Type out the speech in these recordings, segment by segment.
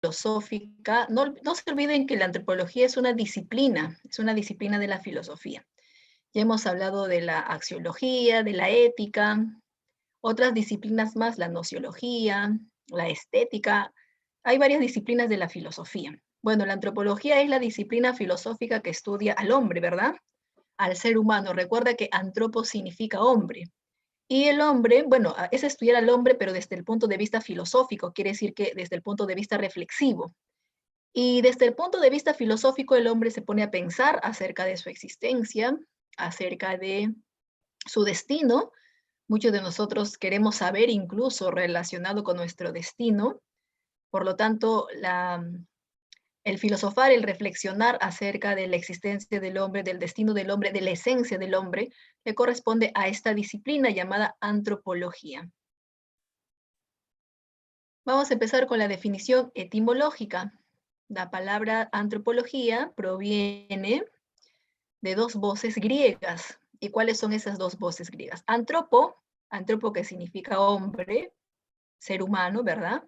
filosófica, no se olviden que la antropología es una disciplina de la filosofía. Ya hemos hablado de la axiología, de la ética, otras disciplinas más, la nociología, la estética. Hay varias disciplinas de la filosofía. Bueno, la antropología es la disciplina filosófica que estudia al hombre, ¿verdad? Al ser humano. Recuerda que antropo significa hombre. Y el hombre, bueno, es estudiar al hombre, pero desde el punto de vista filosófico, quiere decir que desde el punto de vista reflexivo. Y desde el punto de vista filosófico, el hombre se pone a pensar acerca de su existencia, acerca de su destino. Muchos de nosotros queremos saber incluso relacionado con nuestro destino. Por lo tanto, el filosofar, el reflexionar acerca de la existencia del hombre, del destino del hombre, de la esencia del hombre, le corresponde a esta disciplina llamada antropología. Vamos a empezar con la definición etimológica. La palabra antropología proviene de dos voces griegas. ¿Y cuáles son esas dos voces griegas? Antropo que significa hombre, ser humano, ¿verdad?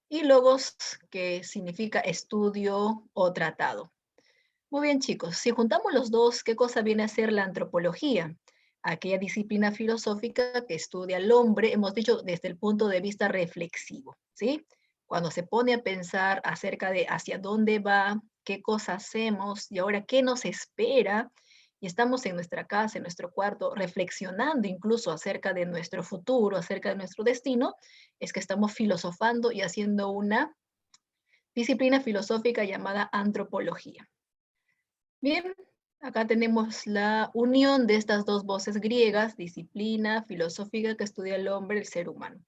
Y logos, que significa estudio o tratado. Muy bien, chicos, si juntamos los dos, ¿qué cosa viene a ser la antropología? Aquella disciplina filosófica que estudia al hombre, hemos dicho, desde el punto de vista reflexivo, ¿sí? Cuando se pone a pensar acerca de hacia dónde va, qué cosas hacemos y ahora qué nos espera, y estamos en nuestra casa, en nuestro cuarto, reflexionando incluso acerca de nuestro futuro, acerca de nuestro destino, es que estamos filosofando y haciendo una disciplina filosófica llamada antropología. Bien, acá tenemos la unión de estas dos voces griegas, disciplina filosófica que estudia el hombre, el ser humano.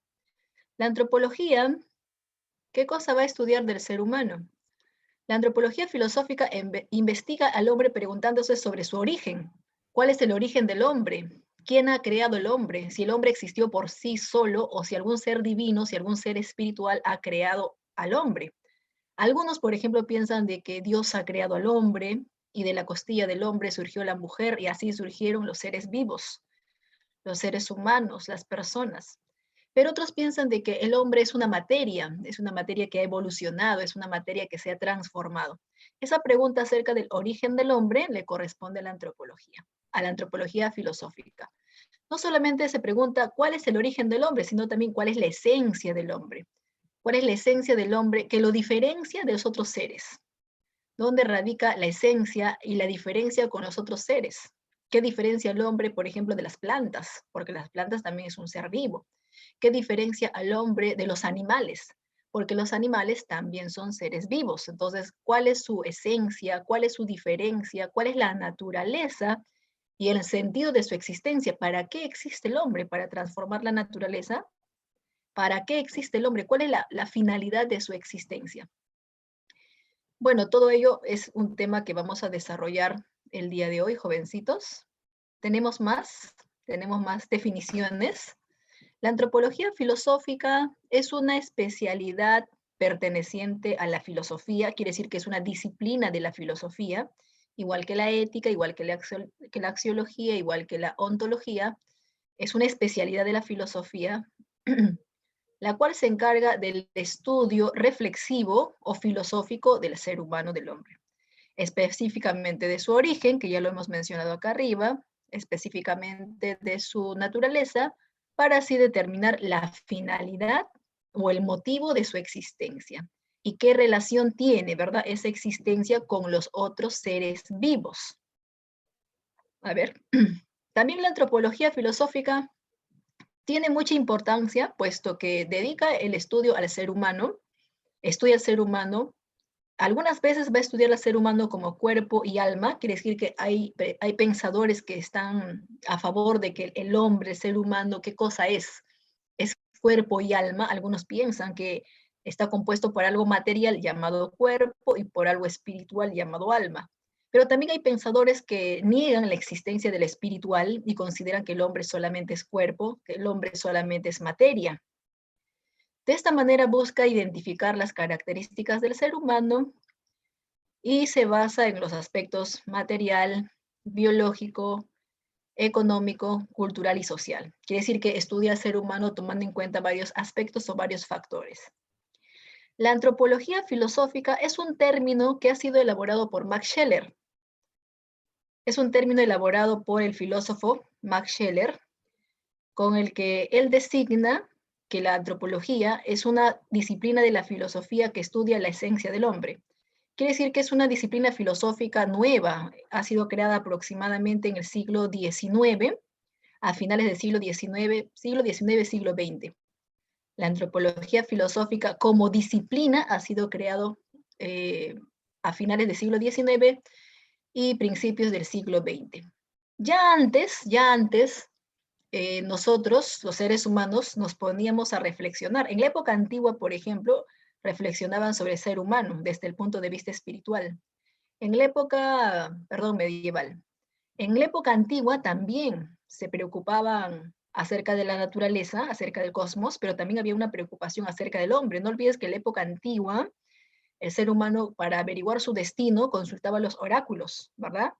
La antropología, ¿qué cosa va a estudiar del ser humano? La antropología filosófica investiga al hombre preguntándose sobre su origen. ¿Cuál es el origen del hombre? ¿Quién ha creado el hombre? Si el hombre existió por sí solo o si algún ser divino, si algún ser espiritual ha creado al hombre. Algunos, por ejemplo, piensan de que Dios ha creado al hombre y de la costilla del hombre surgió la mujer y así surgieron los seres vivos, los seres humanos, las personas. Pero otros piensan de que el hombre es una materia que ha evolucionado, es una materia que se ha transformado. Esa pregunta acerca del origen del hombre le corresponde a la antropología filosófica. No solamente se pregunta cuál es el origen del hombre, sino también cuál es la esencia del hombre. ¿Cuál es la esencia del hombre que lo diferencia de los otros seres? ¿Dónde radica la esencia y la diferencia con los otros seres? ¿Qué diferencia al hombre, por ejemplo, de las plantas? Porque las plantas también es un ser vivo. ¿Qué diferencia al hombre de los animales? Porque los animales también son seres vivos. Entonces, ¿cuál es su esencia? ¿Cuál es su diferencia? ¿Cuál es la naturaleza y el sentido de su existencia? ¿Para qué existe el hombre? ¿Para transformar la naturaleza? ¿Para qué existe el hombre? ¿Cuál es la finalidad de su existencia? Bueno, todo ello es un tema que vamos a desarrollar el día de hoy, jovencitos. Tenemos más definiciones. La antropología filosófica es una especialidad perteneciente a la filosofía, quiere decir que es una disciplina de la filosofía, igual que la ética, igual que la axiología, igual que la ontología, es una especialidad de la filosofía la cual se encarga del estudio reflexivo o filosófico del ser humano, del hombre. Específicamente de su origen, que ya lo hemos mencionado acá arriba, específicamente de su naturaleza, para así determinar la finalidad o el motivo de su existencia y qué relación tiene, ¿verdad?, esa existencia con los otros seres vivos. A ver, también la antropología filosófica tiene mucha importancia, puesto que dedica el estudio al ser humano, estudia al ser humano. Algunas veces va a estudiar al ser humano como cuerpo y alma, quiere decir que hay pensadores que están a favor de que el hombre, el ser humano, ¿qué cosa es? Es cuerpo y alma. Algunos piensan que está compuesto por algo material llamado cuerpo y por algo espiritual llamado alma. Pero también hay pensadores que niegan la existencia del espiritual y consideran que el hombre solamente es cuerpo, que el hombre solamente es materia. De esta manera busca identificar las características del ser humano y se basa en los aspectos material, biológico, económico, cultural y social. Quiere decir que estudia al ser humano tomando en cuenta varios aspectos o varios factores. La antropología filosófica es un término que ha sido elaborado por Max Scheler. Es un término elaborado por el filósofo Max Scheler, con el que él designa que la antropología es una disciplina de la filosofía que estudia la esencia del hombre. Quiere decir que es una disciplina filosófica nueva, ha sido creada aproximadamente en el siglo XIX, a finales del siglo XIX, siglo XX. La antropología filosófica como disciplina ha sido creado a finales del siglo XIX y principios del siglo XX. Ya antes, nosotros, los seres humanos, nos poníamos a reflexionar. En la época antigua, por ejemplo, reflexionaban sobre el ser humano desde el punto de vista espiritual. En la época, perdón, medieval. En la época antigua también se preocupaban acerca de la naturaleza, acerca del cosmos, pero también había una preocupación acerca del hombre. No olvides que en la época antigua, el ser humano, para averiguar su destino, consultaba los oráculos, ¿verdad?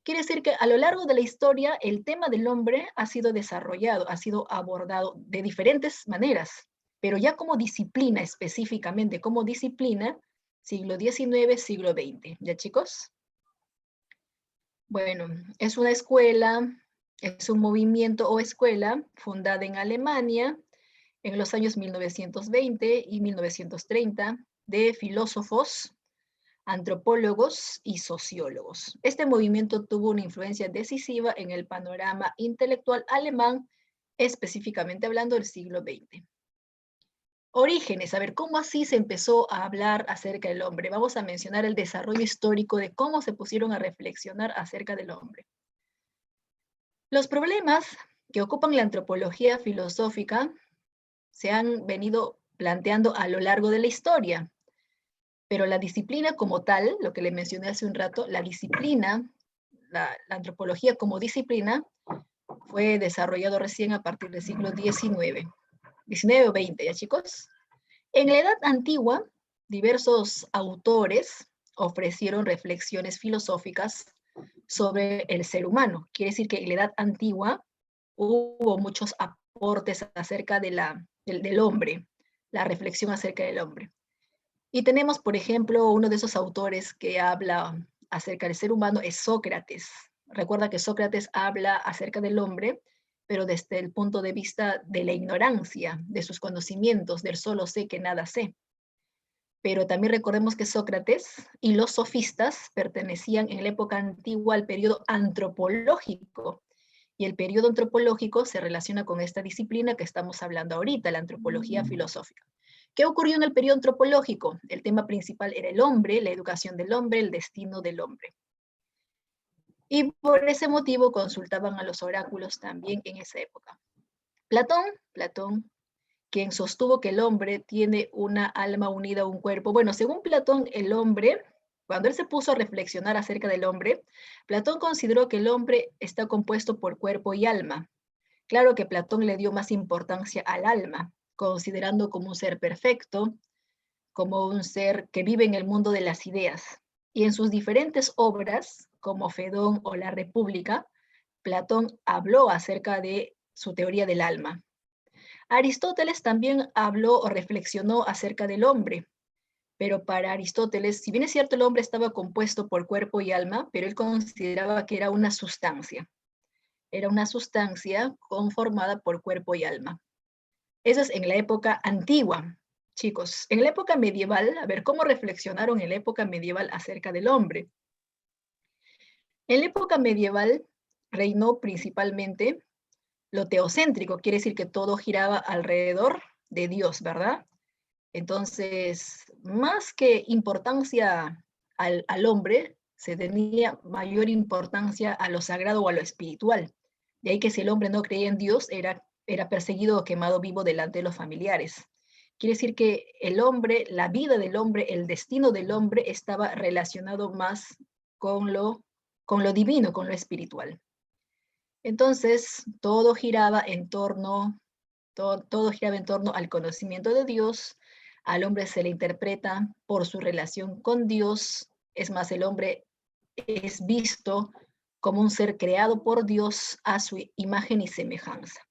Quiere decir que a lo largo de la historia, el tema del hombre ha sido desarrollado, ha sido abordado de diferentes maneras, pero ya como disciplina específicamente, como disciplina, siglo XIX, siglo XX. ¿Ya, chicos? Bueno, es una escuela, es un movimiento o escuela fundada en Alemania en los años 1920 y 1930 de filósofos, antropólogos y sociólogos. Este movimiento tuvo una influencia decisiva en el panorama intelectual alemán, específicamente hablando del siglo XX. Orígenes, a ver, ¿cómo así se empezó a hablar acerca del hombre? Vamos a mencionar el desarrollo histórico de cómo se pusieron a reflexionar acerca del hombre. Los problemas que ocupan la antropología filosófica se han venido planteando a lo largo de la historia, pero la disciplina como tal, lo que le mencioné hace un rato, la disciplina, la antropología como disciplina, fue desarrollado recién a partir del siglo XIX, XIX o XX, ¿ya, chicos? En la Edad Antigua, diversos autores ofrecieron reflexiones filosóficas sobre el ser humano. Quiere decir que en la Edad Antigua hubo muchos aportes acerca del hombre, la reflexión acerca del hombre. Y tenemos, por ejemplo, uno de esos autores que habla acerca del ser humano es Sócrates. Recuerda que Sócrates habla acerca del hombre, pero desde el punto de vista de la ignorancia, de sus conocimientos, del solo sé que nada sé. Pero también recordemos que Sócrates y los sofistas pertenecían en la época antigua al periodo antropológico. Y el periodo antropológico se relaciona con esta disciplina que estamos hablando ahorita, la antropología filosófica. ¿Qué ocurrió en el periodo antropológico? El tema principal era el hombre, la educación del hombre, el destino del hombre. Y por ese motivo consultaban a los oráculos también en esa época. Platón, quien sostuvo que el hombre tiene una alma unida a un cuerpo. Bueno, según Platón, el hombre, cuando él se puso a reflexionar acerca del hombre, Platón consideró que el hombre está compuesto por cuerpo y alma. Claro que Platón le dio más importancia al alma, considerando como un ser perfecto, como un ser que vive en el mundo de las ideas. Y en sus diferentes obras, como Fedón o La República, Platón habló acerca de su teoría del alma. Aristóteles también habló o reflexionó acerca del hombre, pero para Aristóteles, si bien es cierto el hombre estaba compuesto por cuerpo y alma, pero él consideraba que era una sustancia conformada por cuerpo y alma. Eso es en la época antigua, chicos. En la época medieval, a ver, ¿cómo reflexionaron en la época medieval acerca del hombre? En la época medieval reinó principalmente lo teocéntrico, quiere decir que todo giraba alrededor de Dios, ¿verdad? Entonces, más que importancia al hombre, se tenía mayor importancia a lo sagrado o a lo espiritual. De ahí que si el hombre no creía en Dios, era perseguido o quemado vivo delante de los familiares. Quiere decir que el hombre, la vida del hombre, el destino del hombre estaba relacionado más con lo divino, con lo espiritual. Entonces, todo giraba en torno al conocimiento de Dios. Al hombre se le interpreta por su relación con Dios. Es más, el hombre es visto como un ser creado por Dios a su imagen y semejanza.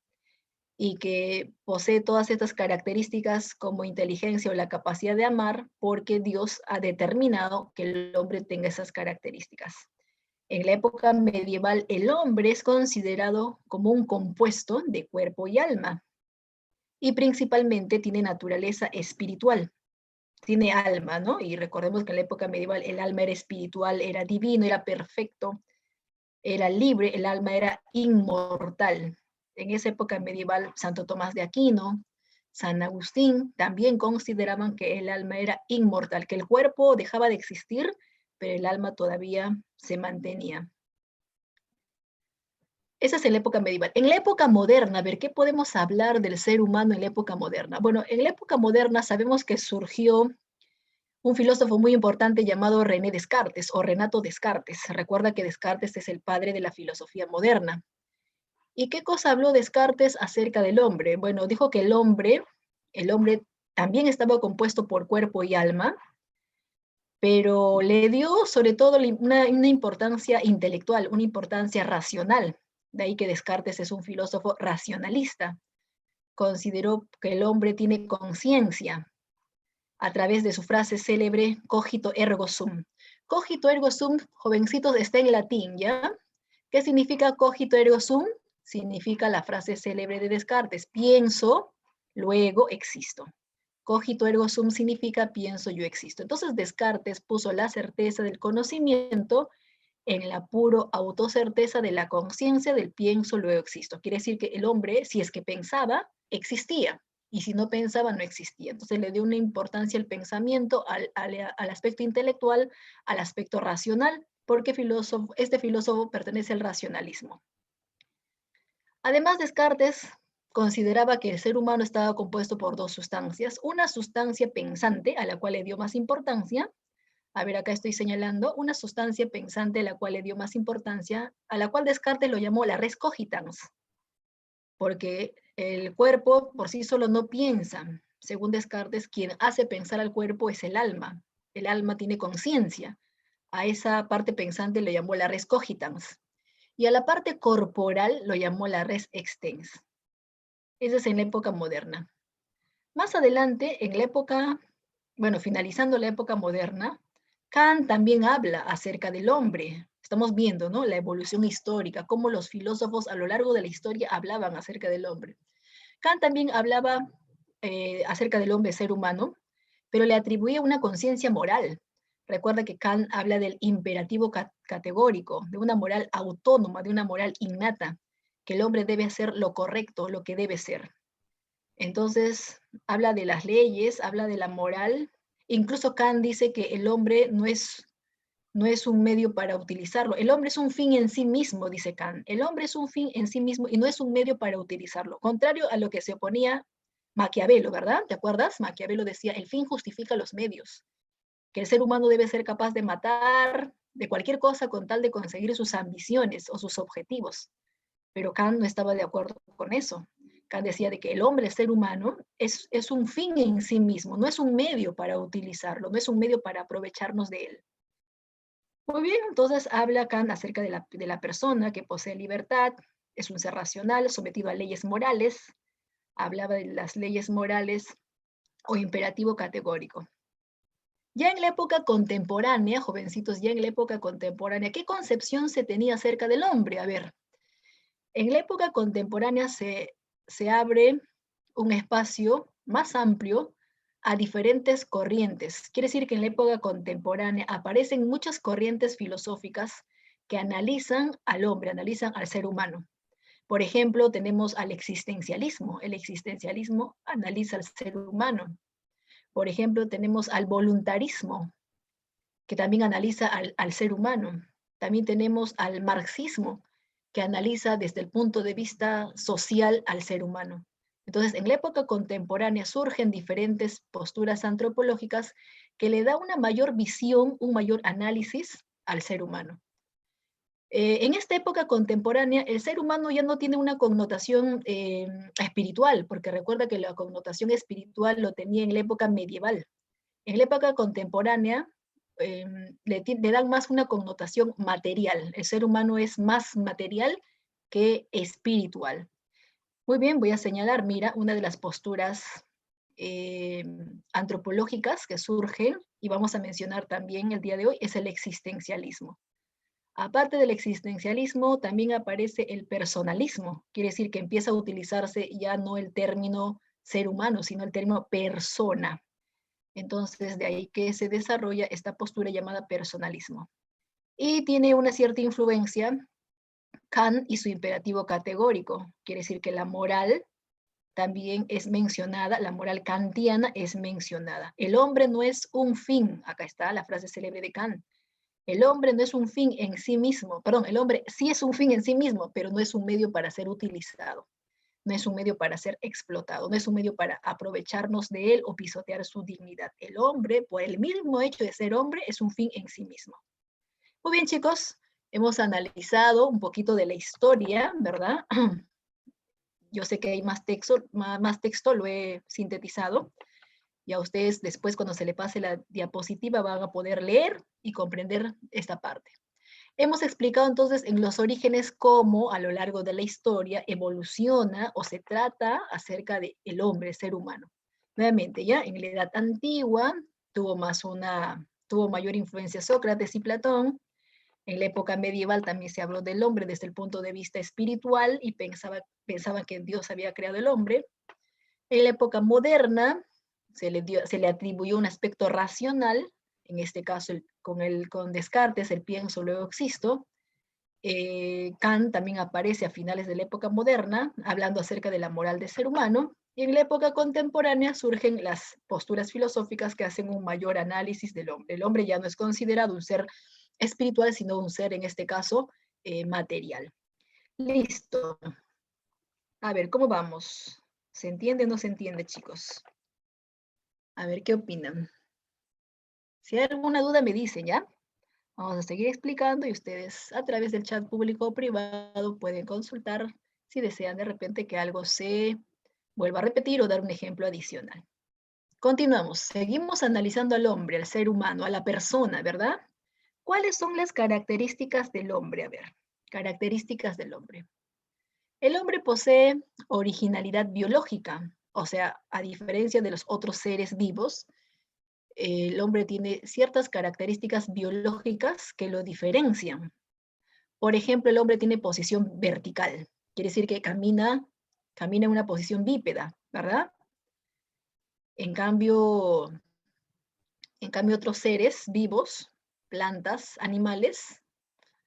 y que posee todas estas características como inteligencia o la capacidad de amar porque Dios ha determinado que el hombre tenga esas características. En la época medieval, el hombre es considerado como un compuesto de cuerpo y alma y principalmente tiene naturaleza espiritual, tiene alma, ¿no? Y recordemos que en la época medieval el alma era espiritual, era divino, era perfecto, era libre, el alma era inmortal. En esa época medieval, Santo Tomás de Aquino, San Agustín también consideraban que el alma era inmortal, que el cuerpo dejaba de existir, pero el alma todavía se mantenía. Esa es en la época medieval. En la época moderna, a ver, ¿qué podemos hablar del ser humano en la época moderna? Bueno, en la época moderna sabemos que surgió un filósofo muy importante llamado René Descartes o Renato Descartes. Recuerda que Descartes es el padre de la filosofía moderna. ¿Y qué cosa habló Descartes acerca del hombre? Bueno, dijo que el hombre también estaba compuesto por cuerpo y alma, pero le dio sobre todo una importancia intelectual, una importancia racional. De ahí que Descartes es un filósofo racionalista. Consideró que el hombre tiene conciencia a través de su frase célebre, cogito ergo sum. Cogito ergo sum, jovencitos, está en latín, ¿ya? ¿Qué significa cogito ergo sum? Significa la frase célebre de Descartes, pienso, luego existo. Cogito ergo sum significa pienso, yo existo. Entonces Descartes puso la certeza del conocimiento en la puro autocerteza de la conciencia del pienso, luego existo. Quiere decir que el hombre, si es que pensaba, existía, y si no pensaba, no existía. Entonces le dio una importancia al pensamiento, al aspecto intelectual, al aspecto racional, porque este filósofo pertenece al racionalismo. Además, Descartes consideraba que el ser humano estaba compuesto por dos sustancias, una sustancia pensante, a la cual le dio más importancia. A ver, acá estoy señalando una sustancia pensante a la cual le dio más importancia, a la cual Descartes lo llamó la res cogitans, porque el cuerpo por sí solo no piensa. Según Descartes, quien hace pensar al cuerpo es el alma. El alma tiene conciencia. A esa parte pensante le llamó la res cogitans. Y a la parte corporal lo llamó la res extens. Esa es en la época moderna. Más adelante, en la época, bueno, finalizando la época moderna, Kant también habla acerca del hombre. Estamos viendo, ¿no? La evolución histórica, cómo los filósofos a lo largo de la historia hablaban acerca del hombre. Kant también hablaba acerca del hombre ser humano, pero le atribuía una conciencia moral. Recuerda que Kant habla del imperativo categórico, de una moral autónoma, de una moral innata, que el hombre debe hacer lo correcto, lo que debe ser. Entonces, habla de las leyes, habla de la moral. Incluso Kant dice que el hombre no es un medio para utilizarlo. El hombre es un fin en sí mismo, dice Kant. El hombre es un fin en sí mismo y no es un medio para utilizarlo. Contrario a lo que se oponía Maquiavelo, ¿verdad? ¿Te acuerdas? Maquiavelo decía, el fin justifica los medios, que el ser humano debe ser capaz de matar de cualquier cosa con tal de conseguir sus ambiciones o sus objetivos. Pero Kant no estaba de acuerdo con eso. Kant decía de que el hombre, el ser humano, es un fin en sí mismo, no es un medio para utilizarlo, no es un medio para aprovecharnos de él. Muy bien, entonces habla Kant acerca de la persona que posee libertad, es un ser racional, sometido a leyes morales, hablaba de las leyes morales o imperativo categórico. Ya en la época contemporánea, jovencitos, ya en la época contemporánea, ¿qué concepción se tenía acerca del hombre? A ver, en la época contemporánea se abre un espacio más amplio a diferentes corrientes. Quiere decir que en la época contemporánea aparecen muchas corrientes filosóficas que analizan al hombre, analizan al ser humano. Por ejemplo, tenemos al existencialismo. El existencialismo analiza al ser humano. Por ejemplo, tenemos al voluntarismo, que también analiza al ser humano. También tenemos al marxismo, que analiza desde el punto de vista social al ser humano. Entonces, en la época contemporánea surgen diferentes posturas antropológicas que le da una mayor visión, un mayor análisis al ser humano. En esta época contemporánea, el ser humano ya no tiene una connotación espiritual, porque recuerda que la connotación espiritual lo tenía en la época medieval. En la época contemporánea le dan más una connotación material. El ser humano es más material que espiritual. Muy bien, voy a señalar, mira, una de las posturas antropológicas que surgen, y vamos a mencionar también el día de hoy, es el existencialismo. Aparte del existencialismo, también aparece el personalismo. Quiere decir que empieza a utilizarse ya no el término ser humano, sino el término persona. Entonces, de ahí que se desarrolla esta postura llamada personalismo. Y tiene una cierta influencia Kant y su imperativo categórico. Quiere decir que la moral también es mencionada, la moral kantiana es mencionada. El hombre no es un fin, acá está la frase célebre de Kant. El hombre no es un fin en sí mismo, perdón, el hombre sí es un fin en sí mismo, pero no es un medio para ser utilizado, no es un medio para ser explotado, no es un medio para aprovecharnos de él o pisotear su dignidad. El hombre, por el mismo hecho de ser hombre, es un fin en sí mismo. Muy bien, chicos, hemos analizado un poquito de la historia, ¿verdad? Yo sé que hay más texto, lo he sintetizado. Y a ustedes después, cuando se le pase la diapositiva, van a poder leer y comprender esta parte. Hemos explicado entonces en los orígenes cómo a lo largo de la historia evoluciona o se trata acerca del hombre, el ser humano. Nuevamente, ya en la edad antigua tuvo mayor influencia Sócrates y Platón. En la época medieval también se habló del hombre desde el punto de vista espiritual y pensaban que Dios había creado el hombre. En la época moderna se le atribuyó un aspecto racional, en este caso con Descartes, el pienso, luego existo. Kant también aparece a finales de la época moderna, hablando acerca de la moral del ser humano, y en la época contemporánea surgen las posturas filosóficas que hacen un mayor análisis del hombre. El hombre ya no es considerado un ser espiritual, sino un ser, en este caso, material. Listo. A ver, ¿cómo vamos? ¿Se entiende o no se entiende, chicos? A ver, ¿qué opinan? Si hay alguna duda, me dicen, ¿ya? Vamos a seguir explicando y ustedes a través del chat público o privado pueden consultar si desean de repente que algo se vuelva a repetir o dar un ejemplo adicional. Continuamos. Seguimos analizando al hombre, al ser humano, a la persona, ¿verdad? ¿Cuáles son las características del hombre? A ver, características del hombre. El hombre posee originalidad biológica, o sea, a diferencia de los otros seres vivos, el hombre tiene ciertas características biológicas que lo diferencian. Por ejemplo, el hombre tiene posición vertical, quiere decir que camina en una posición bípeda, ¿verdad? En cambio otros seres vivos, plantas, animales,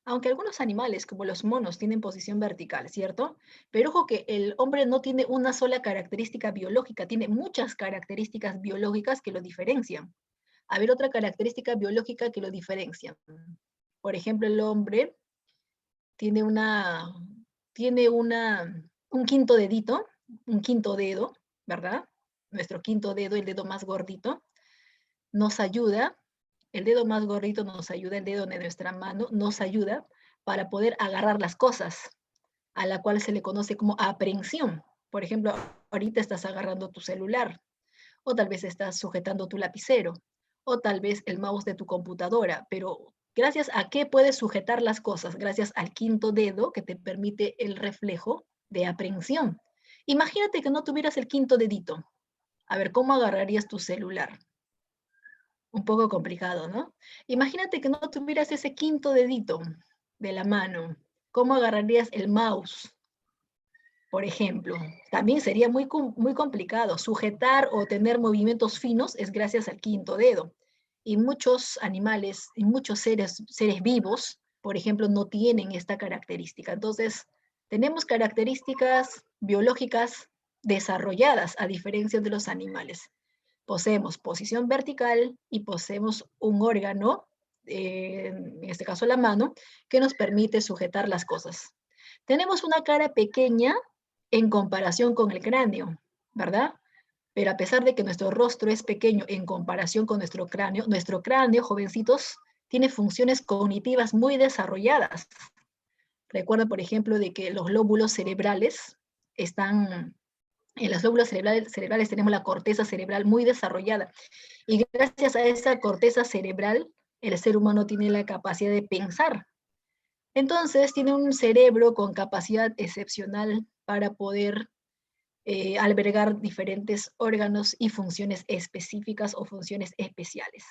aunque algunos animales, como los monos, tienen posición vertical, ¿cierto? Pero ojo que el hombre no tiene una sola característica biológica, tiene muchas características biológicas que lo diferencian. A ver, otra característica biológica que lo diferencia. Por ejemplo, el hombre tiene un quinto dedito, un quinto dedo, ¿verdad? Nuestro quinto dedo, el dedo más gordito, nos ayuda, el dedo más gordito nos ayuda, el dedo de nuestra mano nos ayuda para poder agarrar las cosas, a la cual se le conoce como aprehensión. Por ejemplo, ahorita estás agarrando tu celular, o tal vez estás sujetando tu lapicero, o tal vez el mouse de tu computadora, pero gracias a qué puedes sujetar las cosas, gracias al quinto dedo que te permite el reflejo de aprehensión. Imagínate que no tuvieras el quinto dedito. A ver, ¿cómo agarrarías tu celular? Un poco complicado, ¿no? Imagínate que no tuvieras ese quinto dedito de la mano. ¿Cómo agarrarías el mouse? Por ejemplo, también sería muy complicado. Sujetar o tener movimientos finos es gracias al quinto dedo. Y muchos animales y muchos seres vivos, por ejemplo, no tienen esta característica. Entonces, tenemos características biológicas desarrolladas a diferencia de los animales. Poseemos posición vertical y poseemos un órgano, en este caso la mano, que nos permite sujetar las cosas. Tenemos una cara pequeña en comparación con el cráneo, ¿verdad? Pero a pesar de que nuestro rostro es pequeño en comparación con nuestro cráneo, jovencitos, tiene funciones cognitivas muy desarrolladas. Recuerda, por ejemplo, de que los lóbulos cerebrales están, en los lóbulos cerebrales tenemos la corteza cerebral muy desarrollada. Y gracias a esa corteza cerebral, el ser humano tiene la capacidad de pensar. Entonces, tiene un cerebro con capacidad excepcional para poder albergar diferentes órganos y funciones específicas o funciones especiales.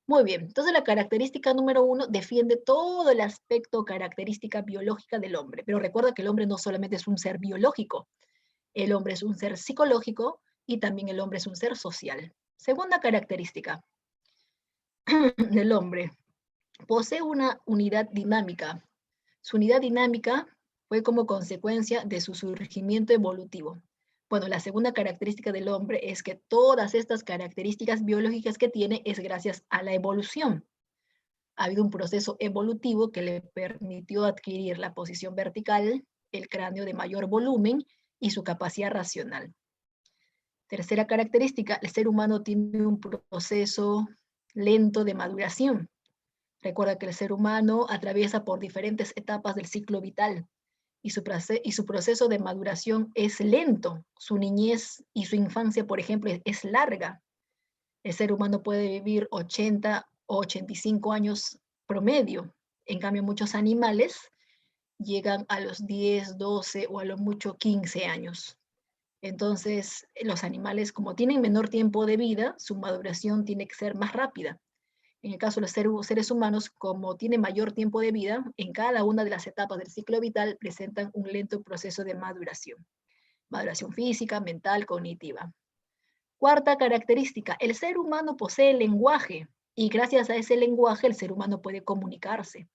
Muy bien, entonces la característica número 1 defiende todo el aspecto característica biológica del hombre, pero recuerda que el hombre no solamente es un ser biológico, el hombre es un ser psicológico y también el hombre es un ser social. Segunda característica del hombre, posee una unidad dinámica. Su unidad dinámica fue como consecuencia de su surgimiento evolutivo. Bueno, la segunda característica del hombre es que todas estas características biológicas que tiene es gracias a la evolución. Ha habido un proceso evolutivo que le permitió adquirir la posición vertical, el cráneo de mayor volumen y su capacidad racional. Tercera característica, el ser humano tiene un proceso lento de maduración. Recuerda que el ser humano atraviesa por diferentes etapas del ciclo vital y su proceso de maduración es lento. Su niñez y su infancia, por ejemplo, es larga. El ser humano puede vivir 80 o 85 años promedio. En cambio, muchos animales llegan a los 10, 12 o a lo mucho 15 años. Entonces, los animales, como tienen menor tiempo de vida, su maduración tiene que ser más rápida. En el caso de los seres humanos, como tienen mayor tiempo de vida, en cada una de las etapas del ciclo vital presentan un lento proceso de maduración. Maduración física, mental, cognitiva. Cuarta característica, el ser humano posee lenguaje y gracias a ese lenguaje el ser humano puede comunicarse,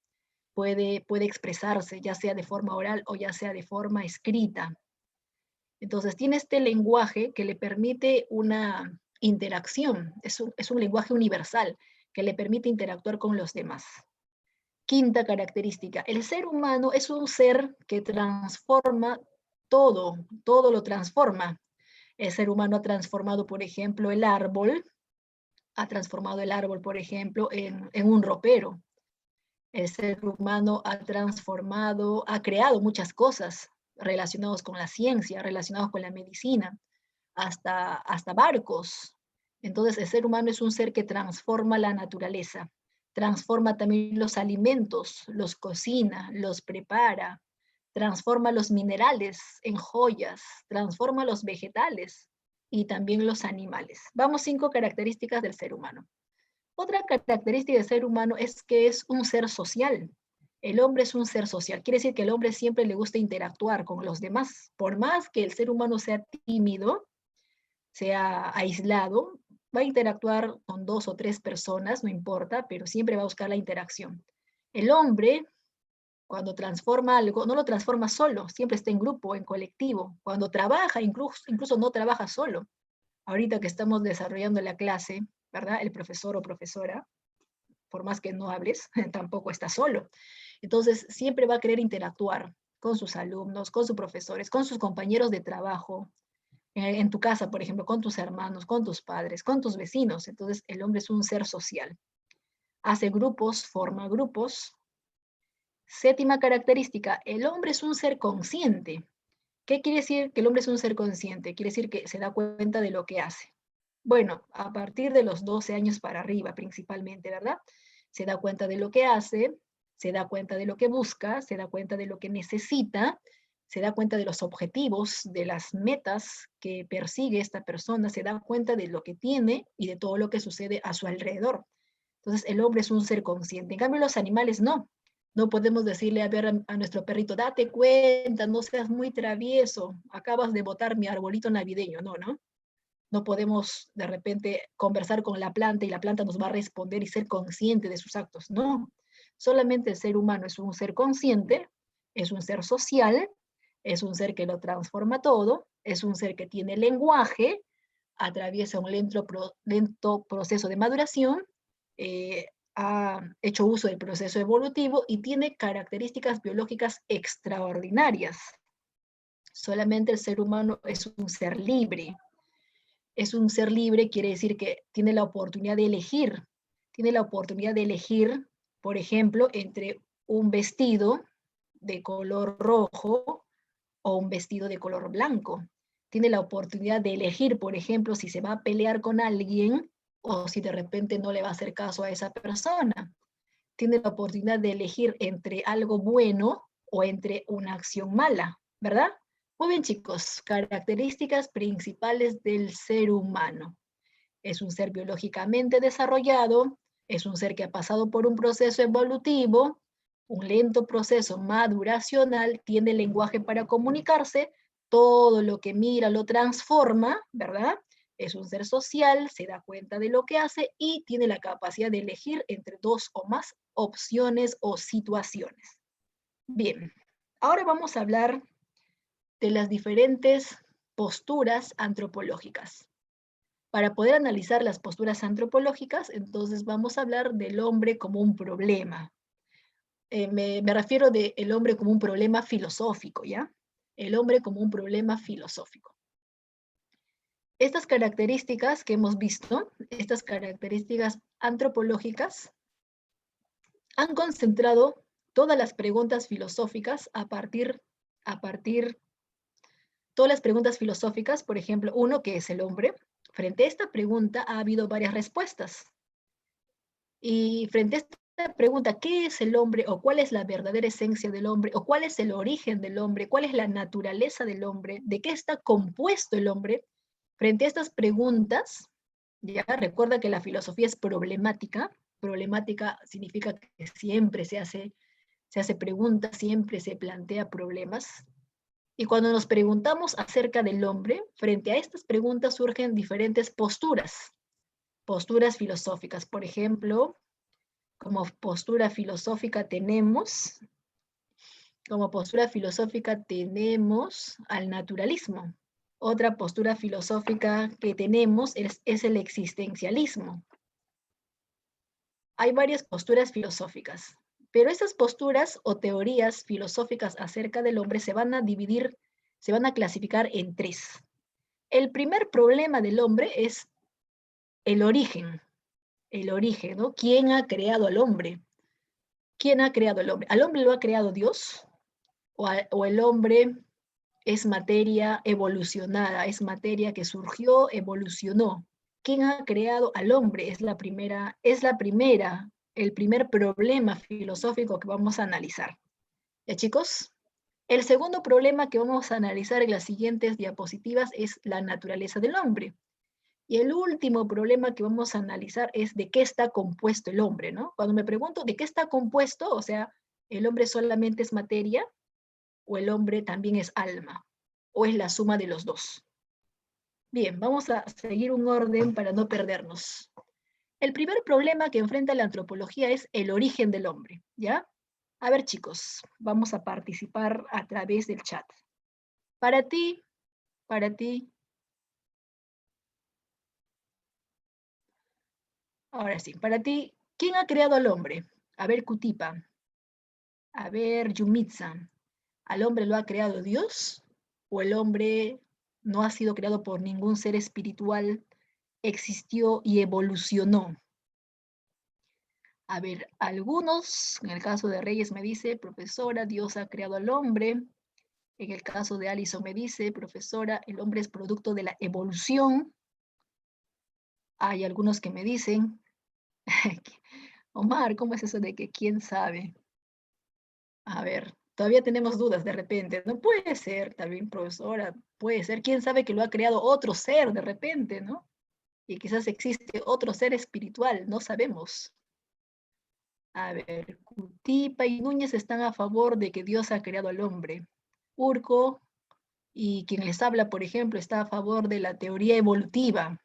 puede expresarse, ya sea de forma oral o ya sea de forma escrita. Entonces tiene este lenguaje que le permite una interacción, es un lenguaje universal que le permite interactuar con los demás. Quinta característica, el ser humano es un ser que transforma todo lo transforma. El ser humano ha transformado, por ejemplo, el árbol, por ejemplo, en un ropero. El ser humano ha creado muchas cosas relacionadas con la ciencia, relacionadas con la medicina, hasta barcos. Entonces, el ser humano es un ser que transforma la naturaleza, transforma también los alimentos, los cocina, los prepara, transforma los minerales en joyas, transforma los vegetales y también los animales. Vamos, 5 características del ser humano. Otra característica del ser humano es que es un ser social. El hombre es un ser social. Quiere decir que el hombre siempre le gusta interactuar con los demás. Por más que el ser humano sea tímido, sea aislado, va a interactuar con 2 o 3 personas, no importa, pero siempre va a buscar la interacción. El hombre, cuando transforma algo, no lo transforma solo, siempre está en grupo, en colectivo. Cuando trabaja, incluso no trabaja solo. Ahorita que estamos desarrollando la clase, ¿verdad? El profesor o profesora, por más que no hables, tampoco está solo. Entonces, siempre va a querer interactuar con sus alumnos, con sus profesores, con sus compañeros de trabajo, en tu casa, por ejemplo, con tus hermanos, con tus padres, con tus vecinos. Entonces, el hombre es un ser social. Hace grupos, forma grupos. Séptima característica, el hombre es un ser consciente. ¿Qué quiere decir que el hombre es un ser consciente? Quiere decir que se da cuenta de lo que hace. Bueno, a partir de los 12 años para arriba principalmente, ¿verdad? Se da cuenta de lo que hace, se da cuenta de lo que busca, se da cuenta de lo que necesita, se da cuenta de los objetivos, de las metas que persigue esta persona, se da cuenta de lo que tiene y de todo lo que sucede a su alrededor. Entonces, el hombre es un ser consciente. En cambio, los animales no. No podemos decirle a ver a nuestro perrito, date cuenta, no seas muy travieso, acabas de botar mi arbolito navideño. No, ¿no? No podemos de repente conversar con la planta y la planta nos va a responder y ser consciente de sus actos. No, solamente el ser humano es un ser consciente, es un ser social, es un ser que lo transforma todo, es un ser que tiene lenguaje, atraviesa un lento proceso de maduración, ha hecho uso del proceso evolutivo y tiene características biológicas extraordinarias. Solamente el ser humano es un ser libre. Es un ser libre, quiere decir que tiene la oportunidad de elegir. Tiene la oportunidad de elegir, por ejemplo, entre un vestido de color rojo o un vestido de color blanco. Tiene la oportunidad de elegir, por ejemplo, si se va a pelear con alguien o si de repente no le va a hacer caso a esa persona. Tiene la oportunidad de elegir entre algo bueno o entre una acción mala, ¿verdad? Muy bien, chicos, características principales del ser humano. Es un ser biológicamente desarrollado, es un ser que ha pasado por un proceso evolutivo, un lento proceso maduracional, tiene lenguaje para comunicarse, todo lo que mira lo transforma, ¿verdad? Es un ser social, se da cuenta de lo que hace y tiene la capacidad de elegir entre dos o más opciones o situaciones. Bien, ahora vamos a hablar de las diferentes posturas antropológicas. Para poder analizar las posturas antropológicas, entonces vamos a hablar del hombre como un problema. Me refiero del hombre como un problema filosófico, ¿ya? El hombre como un problema filosófico. Estas características que hemos visto, estas características antropológicas, han concentrado todas las preguntas filosóficas todas las preguntas filosóficas, por ejemplo, uno, ¿qué es el hombre? Frente a esta pregunta ha habido varias respuestas. Y frente a esta pregunta, ¿qué es el hombre? ¿O cuál es la verdadera esencia del hombre? ¿O cuál es el origen del hombre? ¿Cuál es la naturaleza del hombre? ¿De qué está compuesto el hombre? Frente a estas preguntas, ya recuerda que la filosofía es problemática. Problemática significa que siempre se hace preguntas, siempre se plantea problemas. Y cuando nos preguntamos acerca del hombre, frente a estas preguntas surgen diferentes posturas filosóficas. Por ejemplo, como postura filosófica tenemos al naturalismo. Otra postura filosófica que tenemos es el existencialismo. Hay varias posturas filosóficas, pero esas posturas o teorías filosóficas acerca del hombre se van a clasificar en tres. El primer problema del hombre es el origen, ¿no? ¿Quién ha creado al hombre? ¿Quién ha creado al hombre? ¿Al hombre lo ha creado Dios? ¿O el hombre es materia evolucionada, es materia que surgió, evolucionó? ¿Quién ha creado al hombre? El primer problema filosófico que vamos a analizar. ¿Ya, chicos? El segundo problema que vamos a analizar en las siguientes diapositivas es la naturaleza del hombre. Y el último problema que vamos a analizar es de qué está compuesto el hombre, ¿no? Cuando me pregunto de qué está compuesto, o sea, ¿el hombre solamente es materia o el hombre también es alma? ¿O es la suma de los dos? Bien, vamos a seguir un orden para no perdernos. El primer problema que enfrenta la antropología es el origen del hombre, ¿ya? A ver, chicos, vamos a participar a través del chat. Para ti, ahora sí, para ti, ¿quién ha creado al hombre? A ver, Kutipa. A ver, Yumitsa. ¿Al hombre lo ha creado Dios? ¿O el hombre no ha sido creado por ningún ser espiritual, existió y evolucionó? A ver, algunos, en el caso de Reyes me dice, profesora, Dios ha creado al hombre. En el caso de Alison me dice, profesora, el hombre es producto de la evolución. Hay algunos que me dicen, Omar, ¿cómo es eso de que quién sabe? A ver, todavía tenemos dudas de repente. No puede ser, también, profesora, puede ser. ¿Quién sabe que lo ha creado otro ser de repente, no? Y quizás existe otro ser espiritual, no sabemos. A ver, Cutipa y Núñez están a favor de que Dios ha creado al hombre. Urco y quien les habla, por ejemplo, está a favor de la teoría evolutiva.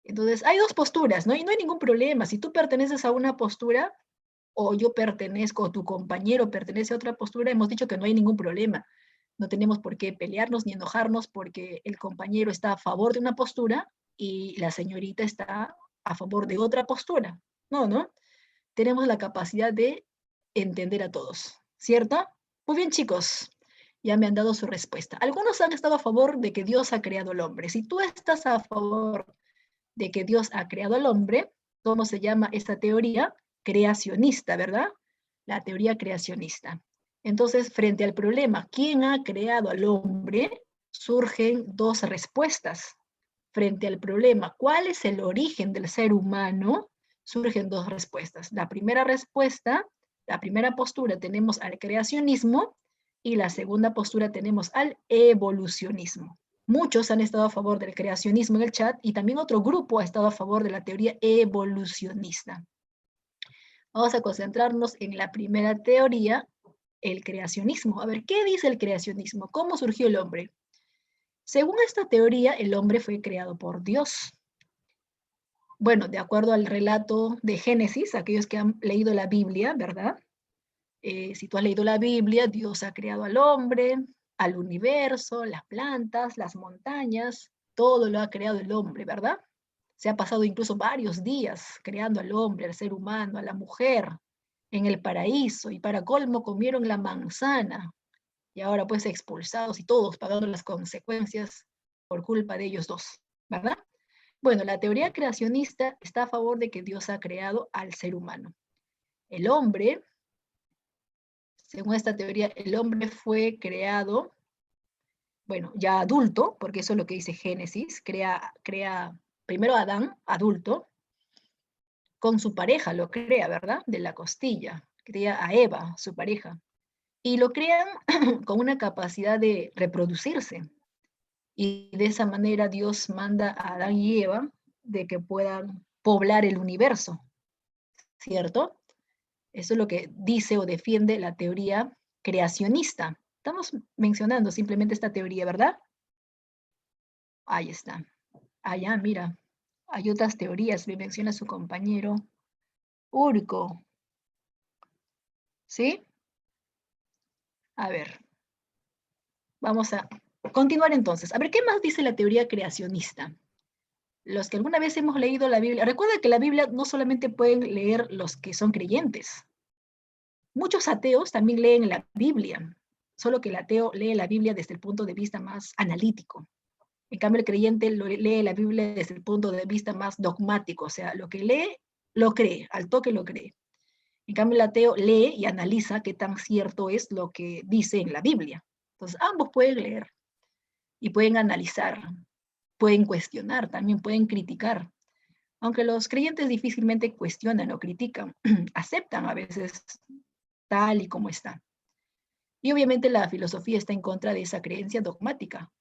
Entonces, hay dos posturas, ¿no? Y no hay ningún problema. Si tú perteneces a una postura, o yo pertenezco, o tu compañero pertenece a otra postura, hemos dicho que no hay ningún problema. No tenemos por qué pelearnos ni enojarnos porque el compañero está a favor de una postura y la señorita está a favor de otra postura. No, ¿no? Tenemos la capacidad de entender a todos, ¿cierto? Muy bien, chicos, ya me han dado su respuesta. Algunos han estado a favor de que Dios ha creado al hombre. Si tú estás a favor de que Dios ha creado al hombre, ¿cómo se llama esta teoría? Creacionista, ¿verdad? La teoría creacionista. Entonces, frente al problema, ¿quién ha creado al hombre? Surgen dos respuestas. Frente al problema, ¿cuál es el origen del ser humano? Surgen dos respuestas. La primera respuesta, la primera postura, tenemos al creacionismo, Y la segunda postura tenemos al evolucionismo. Muchos han estado a favor del creacionismo en el chat y también otro grupo ha estado a favor de la teoría evolucionista. Vamos a concentrarnos en la primera teoría, el creacionismo. A ver, ¿qué dice el creacionismo? ¿Cómo surgió el hombre? Según esta teoría, el hombre fue creado por Dios. Bueno, de acuerdo al relato de Génesis, aquellos que han leído la Biblia, ¿verdad? Si tú has leído la Biblia, Dios ha creado al hombre, al universo, las plantas, las montañas, todo lo ha creado el hombre, ¿verdad? Se ha pasado incluso varios días creando al hombre, al ser humano, a la mujer, en el paraíso, y para colmo comieron la manzana, y ahora pues expulsados y todos pagando las consecuencias por culpa de ellos dos, ¿verdad? Bueno, la teoría creacionista está a favor de que Dios ha creado al ser humano. El hombre, según esta teoría, el hombre fue creado, bueno, ya adulto, porque eso es lo que dice Génesis, crea primero a Adán, adulto, con su pareja, lo crea, ¿verdad? De la costilla, crea a Eva, su pareja, y lo crean con una capacidad de reproducirse. Y de esa manera Dios manda a Adán y Eva de que puedan poblar el universo, ¿cierto? Eso es lo que dice o defiende la teoría creacionista. Estamos mencionando simplemente esta teoría, ¿verdad? Ahí está. Allá, mira. Hay otras teorías, me menciona su compañero Urco. ¿Sí? A ver, vamos a continuar entonces. A ver, ¿qué más dice la teoría creacionista? Los que alguna vez hemos leído la Biblia, recuerda que la Biblia no solamente pueden leer los que son creyentes. Muchos ateos también leen la Biblia, solo que el ateo lee la Biblia desde el punto de vista más analítico. En cambio, el creyente lee la Biblia desde el punto de vista más dogmático, o sea, lo que lee, lo cree, al toque lo cree. En cambio, el ateo lee y analiza qué tan cierto es lo que dice en la Biblia. Entonces, ambos pueden leer y pueden analizar, pueden cuestionar, también pueden criticar. Aunque los creyentes difícilmente cuestionan o critican, aceptan a veces tal y como está. Y obviamente la filosofía está en contra de esa creencia dogmática.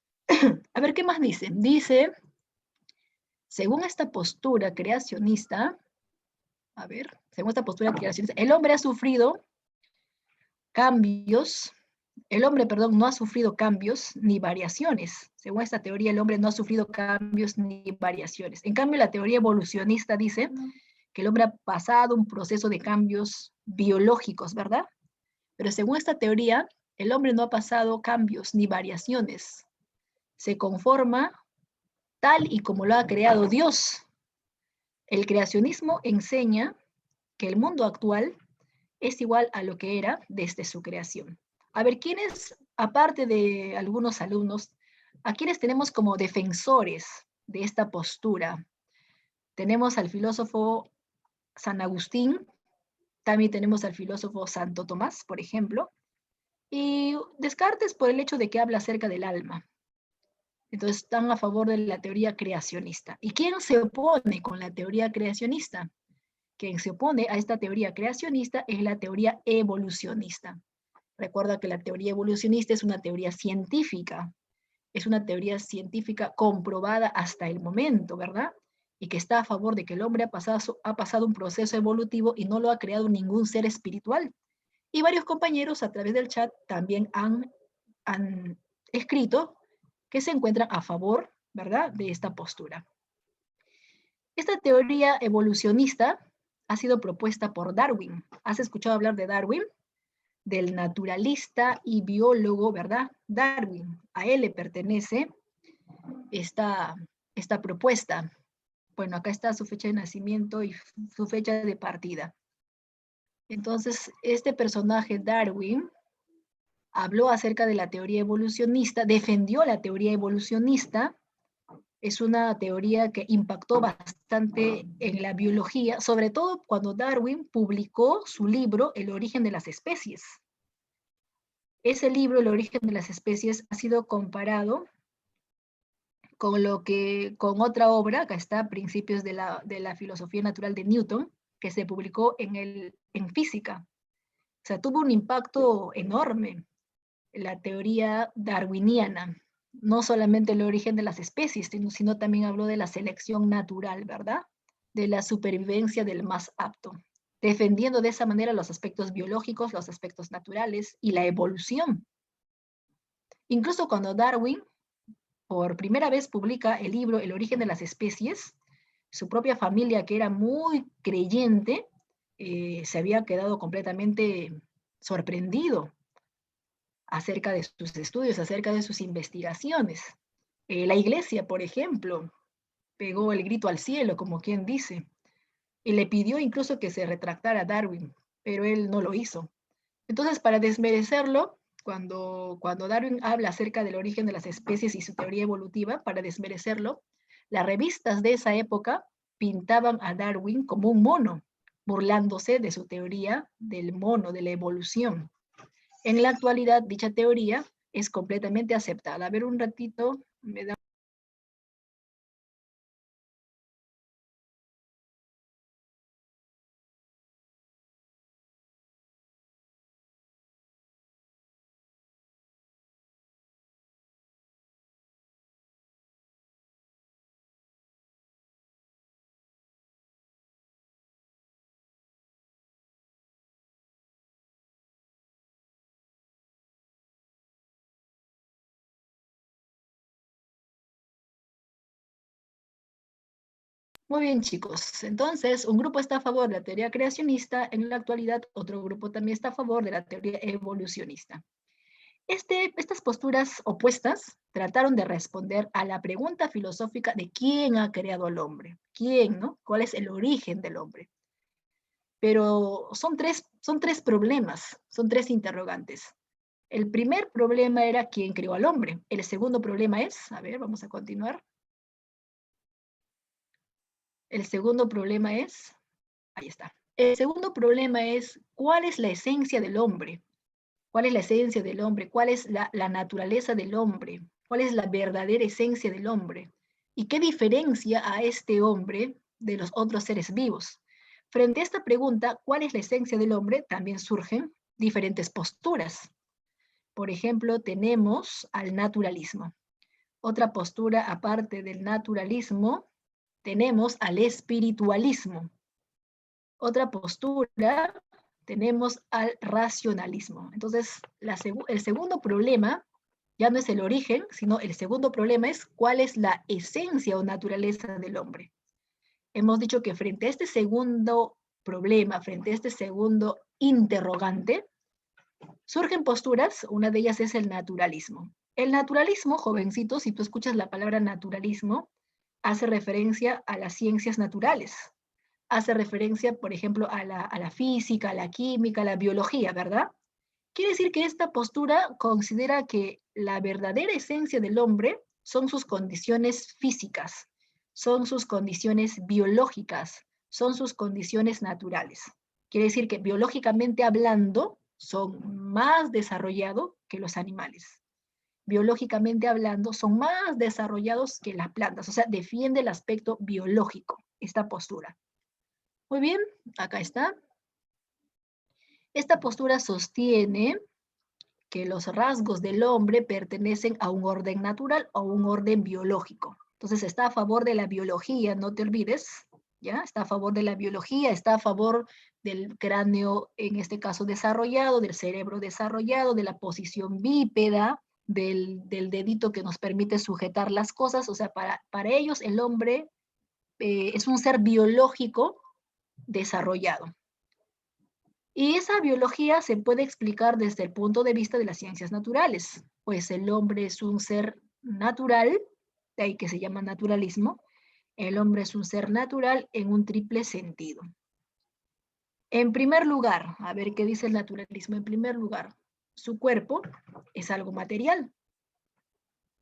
A ver, ¿qué más dice? Dice, según esta postura creacionista, a ver, según esta postura creacionista, el hombre ha sufrido cambios, el hombre, perdón, no ha sufrido cambios ni variaciones. Según esta teoría, el hombre no ha sufrido cambios ni variaciones. En cambio, la teoría evolucionista dice que el hombre ha pasado un proceso de cambios biológicos, ¿verdad? Pero según esta teoría, el hombre no ha pasado cambios ni variaciones. Se conforma tal y como lo ha creado Dios. El creacionismo enseña que el mundo actual es igual a lo que era desde su creación. A ver, ¿quiénes, aparte de algunos alumnos, a quiénes tenemos como defensores de esta postura? Tenemos al filósofo San Agustín, también tenemos al filósofo Santo Tomás, por ejemplo, y Descartes por el hecho de que habla acerca del alma. Entonces están a favor de la teoría creacionista. ¿Y quién se opone con la teoría creacionista? Quien se opone a esta teoría creacionista es la teoría evolucionista. Recuerda que la teoría evolucionista es una teoría científica comprobada hasta el momento, ¿verdad? Y que está a favor de que el hombre ha pasado un proceso evolutivo y no lo ha creado ningún ser espiritual. Y varios compañeros a través del chat también han escrito que se encuentran a favor, ¿verdad?, de esta postura. Esta teoría evolucionista ha sido propuesta por Darwin. ¿Has escuchado hablar de Darwin? Del naturalista y biólogo, ¿verdad? Darwin. A él le pertenece esta propuesta. Bueno, acá está su fecha de nacimiento y su fecha de partida. Entonces, este personaje, Darwin, habló acerca de la teoría evolucionista, defendió la teoría evolucionista. Es una teoría que impactó bastante en la biología, sobre todo cuando Darwin publicó su libro El origen de las especies. Ese libro, El origen de las especies, ha sido comparado con otra obra, acá está, Principios de la filosofía natural de Newton, que se publicó en física. O sea, tuvo un impacto enorme. la teoría darwiniana. No solamente el origen de las especies, sino también habló de la selección natural, ¿verdad? De la supervivencia del más apto, defendiendo de esa manera los aspectos biológicos, los aspectos naturales y la evolución. Incluso cuando Darwin por primera vez publica el libro El origen de las especies, su propia familia, que era muy creyente, se había quedado completamente sorprendido acerca de sus estudios, acerca de sus investigaciones. La iglesia, por ejemplo, pegó el grito al cielo, como quien dice, y le pidió incluso que se retractara a Darwin, pero él no lo hizo. Entonces, para desmerecerlo, cuando Darwin habla acerca del origen de las especies y su teoría evolutiva, para desmerecerlo, las revistas de esa época pintaban a Darwin como un mono, burlándose de su teoría del mono, de la evolución. En la actualidad, dicha teoría es completamente aceptada. A ver, un ratito, me da... Muy bien, chicos. Entonces, un grupo está a favor de la teoría creacionista, en la actualidad otro grupo también está a favor de la teoría evolucionista. Estas posturas opuestas trataron de responder a la pregunta filosófica de quién ha creado al hombre, quién, ¿no? ¿Cuál es el origen del hombre? Pero son tres problemas, son tres interrogantes. El primer problema era quién creó al hombre. El segundo problema es, a ver, vamos a continuar. El segundo problema es, ahí está. El segundo problema es, ¿cuál es la esencia del hombre? ¿Cuál es la esencia del hombre? ¿Cuál es la naturaleza del hombre? ¿Cuál es la verdadera esencia del hombre? ¿Y qué diferencia a este hombre de los otros seres vivos? Frente a esta pregunta, ¿cuál es la esencia del hombre? También surgen diferentes posturas. Por ejemplo, tenemos al naturalismo. Otra postura aparte del naturalismo, tenemos al espiritualismo. Otra postura, tenemos al racionalismo. Entonces, el segundo problema ya no es el origen, sino el segundo problema es cuál es la esencia o naturaleza del hombre. Hemos dicho que frente a este segundo problema, frente a este segundo interrogante, surgen posturas, una de ellas es el naturalismo. El naturalismo, jovencito, si tú escuchas la palabra naturalismo, hace referencia a las ciencias naturales, hace referencia, por ejemplo, a la física, a la química, a la biología, ¿verdad? Quiere decir que esta postura considera que la verdadera esencia del hombre son sus condiciones físicas, son sus condiciones biológicas, son sus condiciones naturales. Quiere decir que biológicamente hablando son más desarrollados que los animales. Biológicamente hablando son más desarrollados que las plantas, o sea, defiende el aspecto biológico, esta postura. Muy bien, acá está. Esta postura sostiene que los rasgos del hombre pertenecen a un orden natural o un orden biológico. Entonces está a favor de la biología, no te olvides, ¿ya? Está a favor de la biología, está a favor del cráneo, en este caso desarrollado, del cerebro desarrollado, de la posición bípeda, del dedito que nos permite sujetar las cosas. O sea, para ellos el hombre es un ser biológico desarrollado. Y esa biología se puede explicar desde el punto de vista de las ciencias naturales, pues el hombre es un ser natural, de ahí que se llama naturalismo. El hombre es un ser natural en un triple sentido. En primer lugar, a ver qué dice el naturalismo. En primer lugar, su cuerpo es algo material.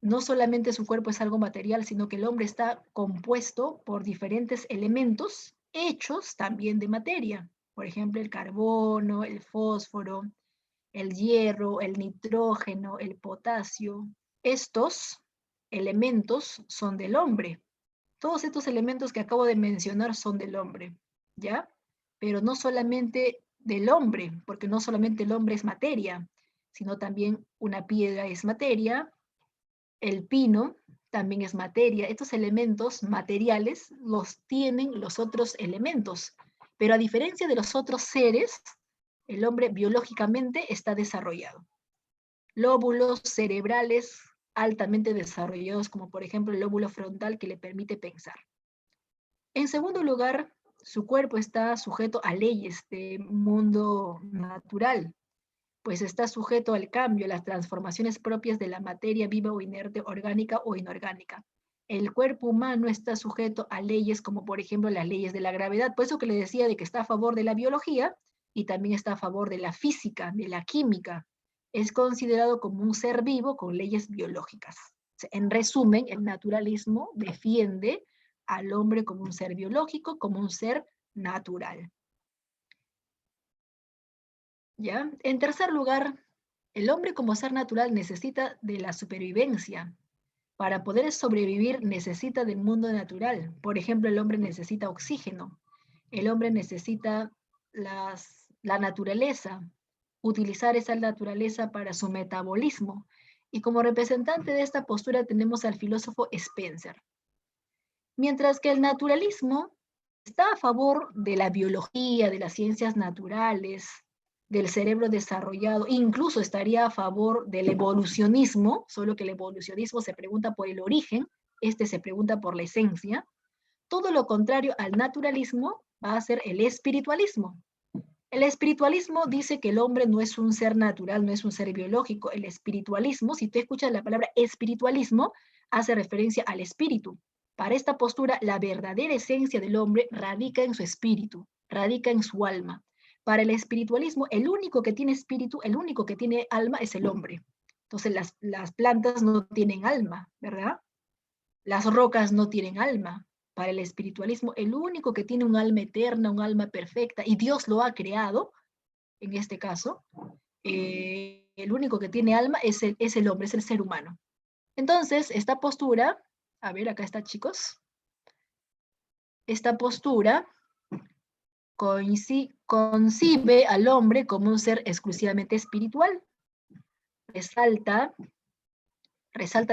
No solamente su cuerpo es algo material, sino que el hombre está compuesto por diferentes elementos hechos también de materia. Por ejemplo, el carbono, el fósforo, el hierro, el nitrógeno, el potasio. Estos elementos son del hombre. Todos estos elementos que acabo de mencionar son del hombre, ¿ya? Pero no solamente del hombre, porque no solamente el hombre es materia, sino también una piedra es materia, el pino también es materia. Estos elementos materiales los tienen los otros elementos, pero a diferencia de los otros seres, el hombre biológicamente está desarrollado. Lóbulos cerebrales altamente desarrollados, como por ejemplo el lóbulo frontal que le permite pensar. En segundo lugar, su cuerpo está sujeto a leyes de mundo natural, pues está sujeto al cambio, a las transformaciones propias de la materia viva o inerte, orgánica o inorgánica. El cuerpo humano está sujeto a leyes como por ejemplo las leyes de la gravedad, por eso que le decía de que está a favor de la biología y también está a favor de la física, de la química. Es considerado como un ser vivo con leyes biológicas. En resumen, el naturalismo defiende al hombre como un ser biológico, como un ser natural. ¿Ya? En tercer lugar, el hombre como ser natural necesita de la supervivencia. Para poder sobrevivir necesita del mundo natural. Por ejemplo, el hombre necesita oxígeno. El hombre necesita la naturaleza, utilizar esa naturaleza para su metabolismo. Y como representante de esta postura tenemos al filósofo Spencer. Mientras que el naturalismo está a favor de la biología, de las ciencias naturales, del cerebro desarrollado, incluso estaría a favor del evolucionismo, solo que el evolucionismo se pregunta por el origen, este se pregunta por la esencia. Todo lo contrario al naturalismo va a ser el espiritualismo. El espiritualismo dice que el hombre no es un ser natural, no es un ser biológico. El espiritualismo, si tú escuchas la palabra espiritualismo, hace referencia al espíritu. Para esta postura, la verdadera esencia del hombre radica en su espíritu, radica en su alma. Para el espiritualismo, el único que tiene espíritu, el único que tiene alma es el hombre. Entonces las plantas no tienen alma, ¿verdad? Las rocas no tienen alma. Para el espiritualismo, el único que tiene un alma eterna, un alma perfecta, y Dios lo ha creado, en este caso, el único que tiene alma es el hombre, es el ser humano. Entonces, esta postura, a ver, acá está, chicos. Esta postura concibe al hombre como un ser exclusivamente espiritual. Resalta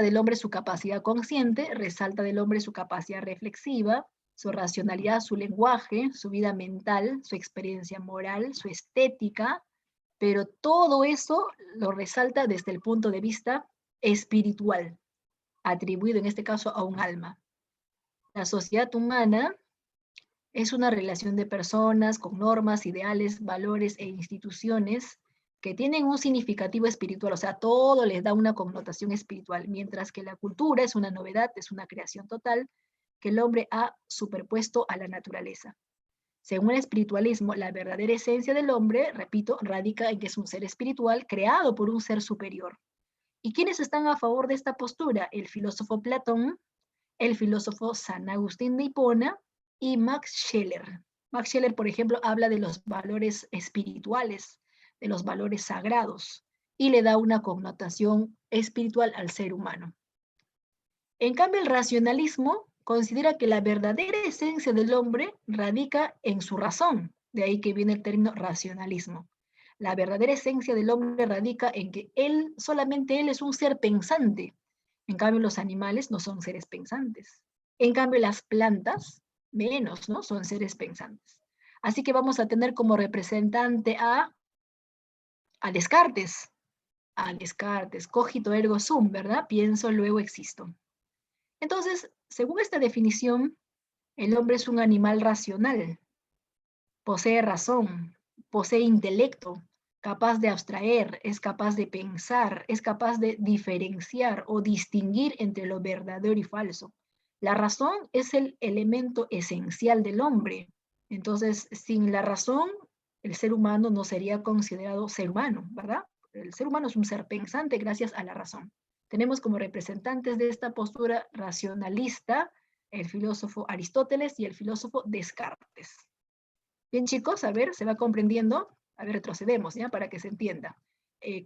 del hombre su capacidad consciente, resalta del hombre su capacidad reflexiva, su racionalidad, su lenguaje, su vida mental, su experiencia moral, su estética, pero todo eso lo resalta desde el punto de vista espiritual, atribuido en este caso a un alma. La sociedad humana es una relación de personas con normas, ideales, valores e instituciones que tienen un significativo espiritual, o sea, todo les da una connotación espiritual, mientras que la cultura es una novedad, es una creación total que el hombre ha superpuesto a la naturaleza. Según el espiritualismo, la verdadera esencia del hombre, repito, radica en que es un ser espiritual creado por un ser superior. ¿Y quiénes están a favor de esta postura? El filósofo Platón, el filósofo San Agustín de Hipona y Max Scheler. Max Scheler, por ejemplo, habla de los valores espirituales, de los valores sagrados, y le da una connotación espiritual al ser humano. En cambio, el racionalismo considera que la verdadera esencia del hombre radica en su razón, de ahí que viene el término racionalismo. La verdadera esencia del hombre radica en que solamente él es un ser pensante. En cambio, los animales no son seres pensantes. En cambio, las plantas, menos, ¿no? Son seres pensantes. Así que vamos a tener como representante a Descartes. A Descartes, cogito ergo sum, ¿verdad? Pienso, luego existo. Entonces, según esta definición, el hombre es un animal racional, posee razón, posee intelecto, capaz de abstraer, es capaz de pensar, es capaz de diferenciar o distinguir entre lo verdadero y falso. La razón es el elemento esencial del hombre. Entonces, sin la razón, el ser humano no sería considerado ser humano, ¿verdad? El ser humano es un ser pensante gracias a la razón. Tenemos como representantes de esta postura racionalista el filósofo Aristóteles y el filósofo Descartes. Bien, chicos, a ver, ¿se va comprendiendo? A ver, retrocedemos, ¿ya? Para que se entienda.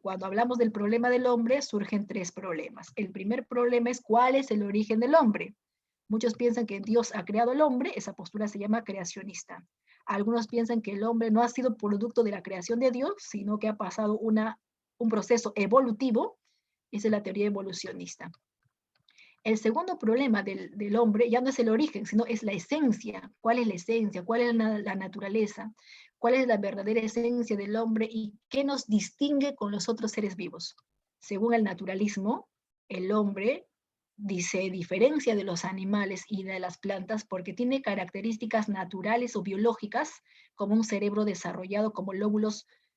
Cuando hablamos del problema del hombre, surgen tres problemas. El primer problema es ¿cuál es el origen del hombre? Muchos piensan que Dios ha creado al hombre, esa postura se llama creacionista. Algunos piensan que el hombre no ha sido producto de la creación de Dios, sino que ha pasado una un proceso evolutivo, esa es la teoría evolucionista. El segundo problema del hombre ya no es el origen, sino es la esencia. ¿Cuál es la esencia? ¿Cuál es la naturaleza? ¿Cuál es la verdadera esencia del hombre y qué nos distingue con los otros seres vivos? Según el naturalismo, el hombre se diferencia de los animales y de las plantas porque tiene características naturales o biológicas, como un cerebro desarrollado, como lóbulo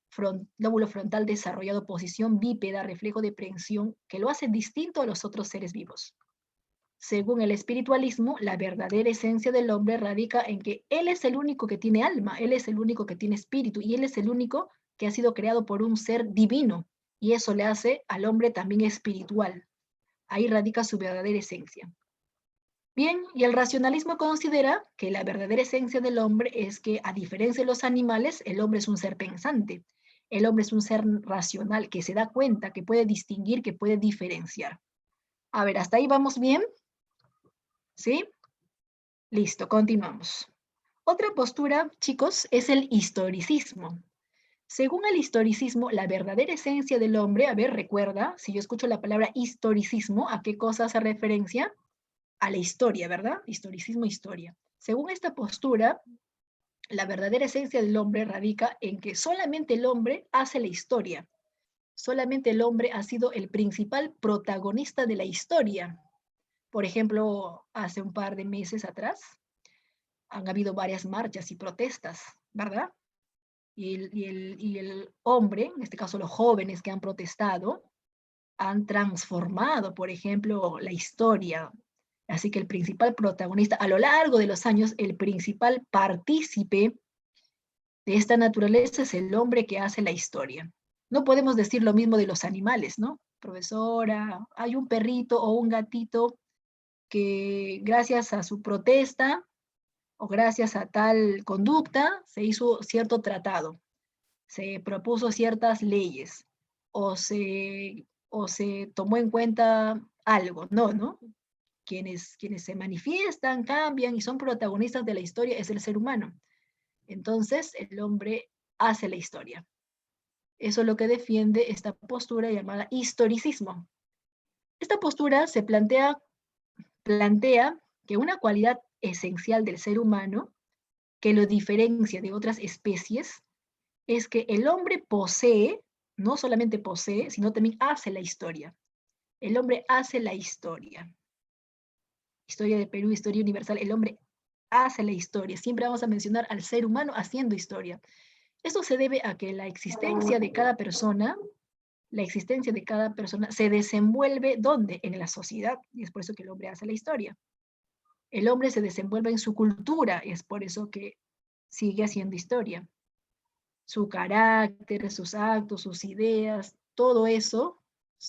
frontal desarrollado, posición bípeda, reflejo de prehensión, que lo hace distinto a los otros seres vivos. Según el espiritualismo, la verdadera esencia del hombre radica en que él es el único que tiene alma, él es el único que tiene espíritu y él es el único que ha sido creado por un ser divino y eso le hace al hombre también espiritual. Ahí radica su verdadera esencia. Bien, y el racionalismo considera que la verdadera esencia del hombre es que, a diferencia de los animales, el hombre es un ser pensante. El hombre es un ser racional que se da cuenta, que puede distinguir, que puede diferenciar. A ver, ¿hasta ahí vamos bien? ¿Sí? Listo, continuamos. Otra postura, chicos, es el historicismo. Según el historicismo, la verdadera esencia del hombre, a ver, recuerda, si yo escucho la palabra historicismo, ¿a qué cosa hace referencia? A la historia, ¿verdad? Historicismo, historia. Según esta postura, la verdadera esencia del hombre radica en que solamente el hombre hace la historia. Solamente el hombre ha sido el principal protagonista de la historia. Por ejemplo, hace un par de meses atrás, han habido varias marchas y protestas, ¿verdad? Y el hombre, en este caso los jóvenes que han protestado, han transformado, por ejemplo, la historia. Así que el principal protagonista, a lo largo de los años, el principal partícipe de esta naturaleza es el hombre que hace la historia. No podemos decir lo mismo de los animales, ¿no? Profesora, hay un perrito o un gatito que gracias a su protesta o gracias a tal conducta se hizo cierto tratado, se propuso ciertas leyes o se tomó en cuenta algo. No, ¿no? Quienes se manifiestan, cambian y son protagonistas de la historia es el ser humano. Entonces el hombre hace la historia. Eso es lo que defiende esta postura llamada historicismo. Esta postura se plantea que una cualidad esencial del ser humano que lo diferencia de otras especies es que el hombre posee, no solamente posee, sino también hace la historia. El hombre hace la historia. Historia de Perú, historia universal. El hombre hace la historia. Siempre vamos a mencionar al ser humano haciendo historia. Esto se debe a que la existencia de cada persona se desenvuelve ¿dónde? En la sociedad. Y es por eso que el hombre hace la historia. El hombre se desenvuelve en su cultura, y es por eso que sigue haciendo historia. Su carácter, sus actos, sus ideas, todo eso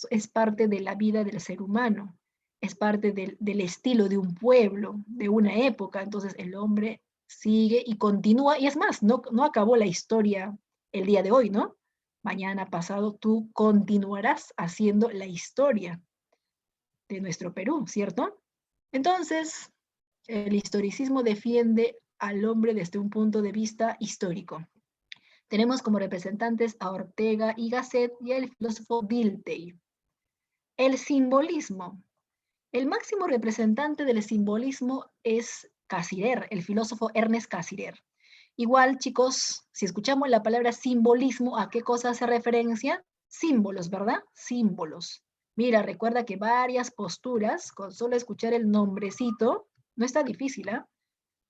es parte de la vida del ser humano, es parte del estilo de un pueblo, de una época. Entonces el hombre sigue y continúa, y es más, no acabó la historia el día de hoy, ¿no? Mañana, pasado, tú continuarás haciendo la historia de nuestro Perú, ¿cierto? Entonces, el historicismo defiende al hombre desde un punto de vista histórico. Tenemos como representantes a Ortega y Gasset y al filósofo Dilthey. El simbolismo. El máximo representante del simbolismo es Cassirer, el filósofo Ernest Cassirer. Igual, chicos, si escuchamos la palabra simbolismo, ¿a qué cosa hace referencia? Símbolos, ¿verdad? Símbolos. Mira, recuerda que varias posturas, con solo escuchar el nombrecito, no está difícil, ¿eh?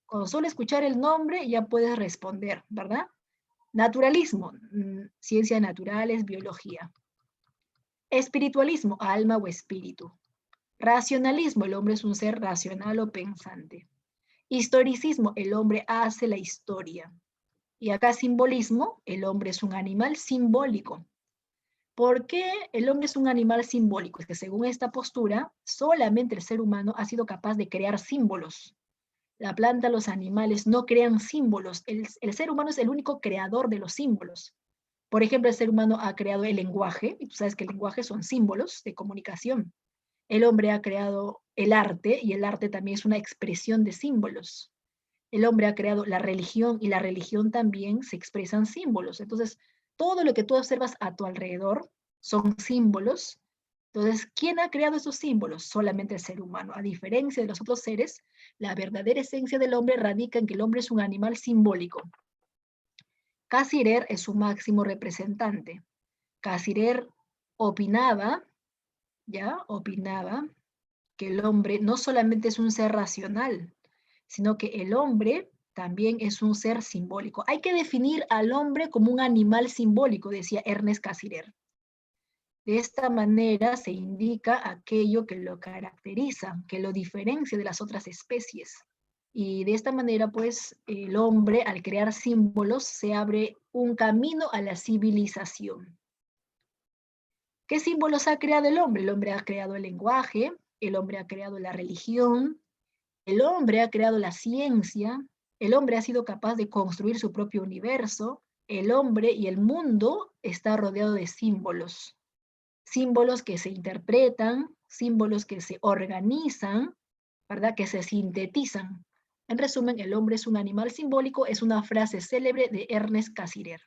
Con solo escuchar el nombre ya puedes responder, ¿verdad? Naturalismo, ciencias naturales, biología. Espiritualismo, alma o espíritu. Racionalismo, el hombre es un ser racional o pensante. Historicismo, el hombre hace la historia. Y acá simbolismo, el hombre es un animal simbólico. ¿Por qué el hombre es un animal simbólico? Es que según esta postura, solamente el ser humano ha sido capaz de crear símbolos. La planta, los animales no crean símbolos. El ser humano es el único creador de los símbolos. Por ejemplo, el ser humano ha creado el lenguaje, y tú sabes que el lenguaje son símbolos de comunicación. El hombre ha creado el arte, y el arte también es una expresión de símbolos. El hombre ha creado la religión, y la religión también se expresan símbolos. Entonces, todo lo que tú observas a tu alrededor son símbolos. Entonces, ¿quién ha creado esos símbolos? Solamente el ser humano. A diferencia de los otros seres, la verdadera esencia del hombre radica en que el hombre es un animal simbólico. Casirer es su máximo representante. Casirer opinaba, ¿ya? Opinaba que el hombre no solamente es un ser racional, sino que el hombre también es un ser simbólico. Hay que definir al hombre como un animal simbólico, decía Ernest Cassirer. De esta manera se indica aquello que lo caracteriza, que lo diferencia de las otras especies. Y de esta manera, pues, el hombre, al crear símbolos, se abre un camino a la civilización. ¿Qué símbolos ha creado el hombre? El hombre ha creado el lenguaje, el hombre ha creado la religión, el hombre ha creado la ciencia, el hombre ha sido capaz de construir su propio universo, el hombre y el mundo está rodeado de símbolos. Símbolos que se interpretan, símbolos que se organizan, ¿verdad? Que se sintetizan. En resumen, el hombre es un animal simbólico, es una frase célebre de Ernest Cassirer.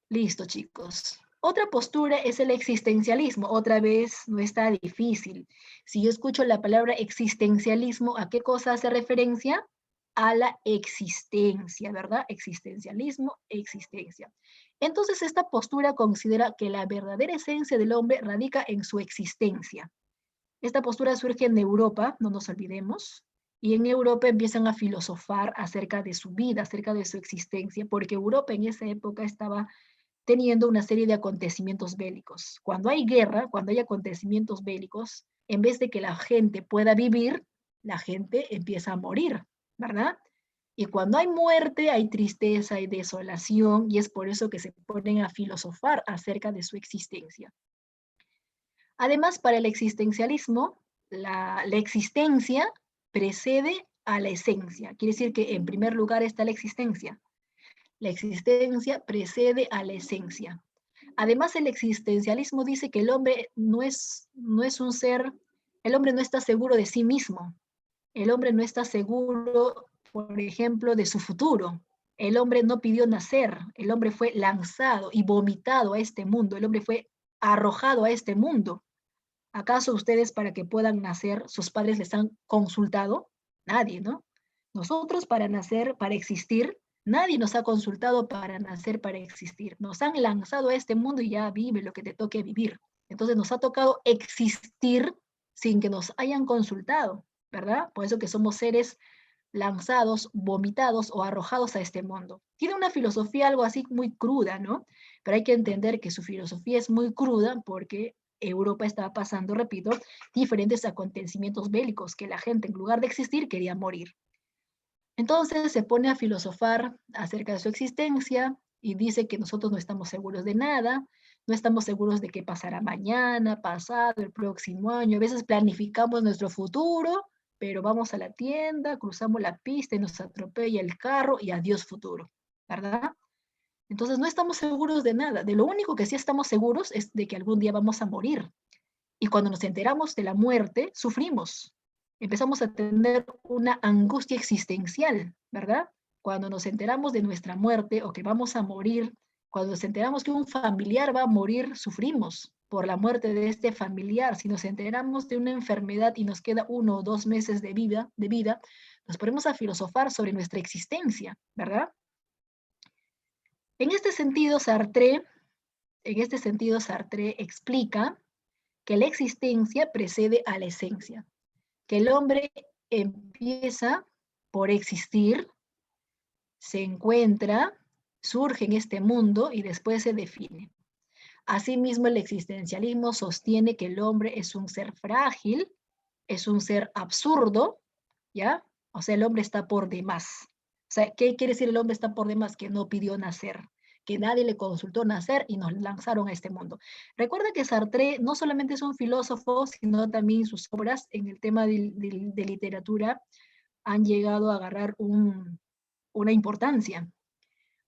Listo, chicos. Otra postura es el existencialismo. Otra vez, no está difícil. Si yo escucho la palabra existencialismo, ¿a qué cosa hace referencia? A la existencia, ¿verdad? Existencialismo, existencia. Entonces, esta postura considera que la verdadera esencia del hombre radica en su existencia. Esta postura surge en Europa, no nos olvidemos, y en Europa empiezan a filosofar acerca de su vida, acerca de su existencia, porque Europa en esa época estaba teniendo una serie de acontecimientos bélicos. Cuando hay guerra, cuando hay acontecimientos bélicos, en vez de que la gente pueda vivir, la gente empieza a morir, ¿verdad? Y cuando hay muerte, hay tristeza, hay desolación, y es por eso que se ponen a filosofar acerca de su existencia. Además, para el existencialismo, la existencia precede a la esencia. Quiere decir que en primer lugar está la existencia. La existencia precede a la esencia. Además, el existencialismo dice que el hombre no es un ser, el hombre no está seguro de sí mismo. El hombre no está seguro, por ejemplo, de su futuro. El hombre no pidió nacer, el hombre fue lanzado y vomitado a este mundo, el hombre fue arrojado a este mundo. ¿Acaso ustedes para que puedan nacer, sus padres les han consultado? Nadie, ¿no? Nosotros para nacer, para existir, nadie nos ha consultado para nacer, para existir. Nos han lanzado a este mundo y ya vive lo que te toque vivir. Entonces nos ha tocado existir sin que nos hayan consultado, ¿verdad? Por eso que somos seres lanzados, vomitados o arrojados a este mundo. Tiene una filosofía algo así muy cruda, ¿no? Pero hay que entender que su filosofía es muy cruda porque Europa estaba pasando, repito, diferentes acontecimientos bélicos que la gente en lugar de existir quería morir. Entonces se pone a filosofar acerca de su existencia y dice que nosotros no estamos seguros de nada, no estamos seguros de qué pasará mañana, pasado, el próximo año. A veces planificamos nuestro futuro, pero vamos a la tienda, cruzamos la pista y nos atropella el carro y adiós futuro, ¿verdad? Entonces no estamos seguros de nada. De lo único que sí estamos seguros es de que algún día vamos a morir. Y cuando nos enteramos de la muerte, sufrimos. Empezamos a tener una angustia existencial, ¿verdad? Cuando nos enteramos de nuestra muerte o que vamos a morir, cuando nos enteramos que un familiar va a morir, sufrimos por la muerte de este familiar. Si nos enteramos de una enfermedad y nos queda 1 o 2 meses de vida, nos ponemos a filosofar sobre nuestra existencia, ¿verdad? En este sentido, Sartre explica que la existencia precede a la esencia, que el hombre empieza por existir, se encuentra, surge en este mundo y después se define. Asimismo, el existencialismo sostiene que el hombre es un ser frágil, es un ser absurdo, ¿ya? O sea, el hombre está por demás. O sea, ¿qué quiere decir el hombre está por demás? Que no pidió nacer, que nadie le consultó nacer y nos lanzaron a este mundo. Recuerda que Sartre no solamente es un filósofo, sino también sus obras en el tema de literatura han llegado a agarrar una importancia.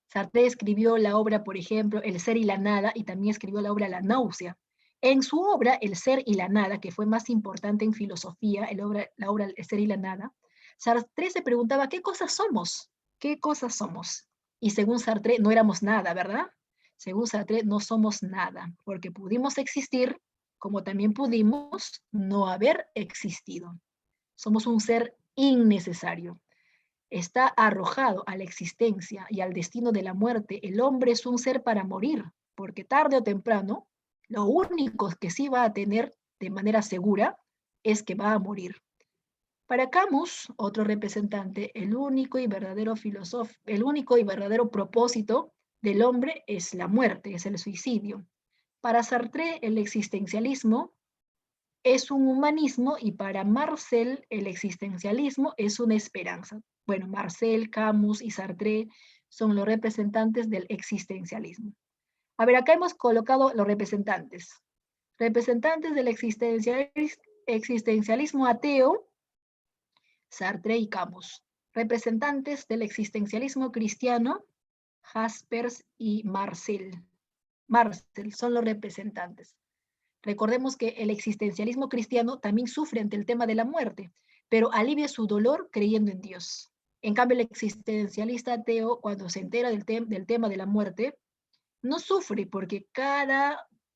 Sartre escribió la obra, por ejemplo, El ser y la nada, y también escribió la obra La náusea. En su obra, El ser y la nada, que fue más importante en filosofía, la obra El ser y la nada, Sartre se preguntaba, ¿qué cosas somos? ¿Qué cosas somos? Y según Sartre, no éramos nada, ¿verdad? Según Sartre, no somos nada, porque pudimos existir como también pudimos no haber existido. Somos un ser innecesario. Está arrojado a la existencia y al destino de la muerte. El hombre es un ser para morir, porque tarde o temprano, lo único que sí va a tener de manera segura es que va a morir. Para Camus, otro representante, el único y verdadero el único y verdadero propósito del hombre es la muerte, es el suicidio. Para Sartre, el existencialismo es un humanismo y para Marcel, el existencialismo es una esperanza. Bueno, Marcel, Camus y Sartre son los representantes del existencialismo. A ver, acá hemos colocado los representantes. Representantes del existencialismo ateo, Sartre y Camus. Representantes del existencialismo cristiano, Jaspers y Marcel. Marcel son los representantes. Recordemos que el existencialismo cristiano también sufre ante el tema de la muerte, pero alivia su dolor creyendo en Dios. En cambio, el existencialista ateo, cuando se entera del tema de la muerte, no sufre porque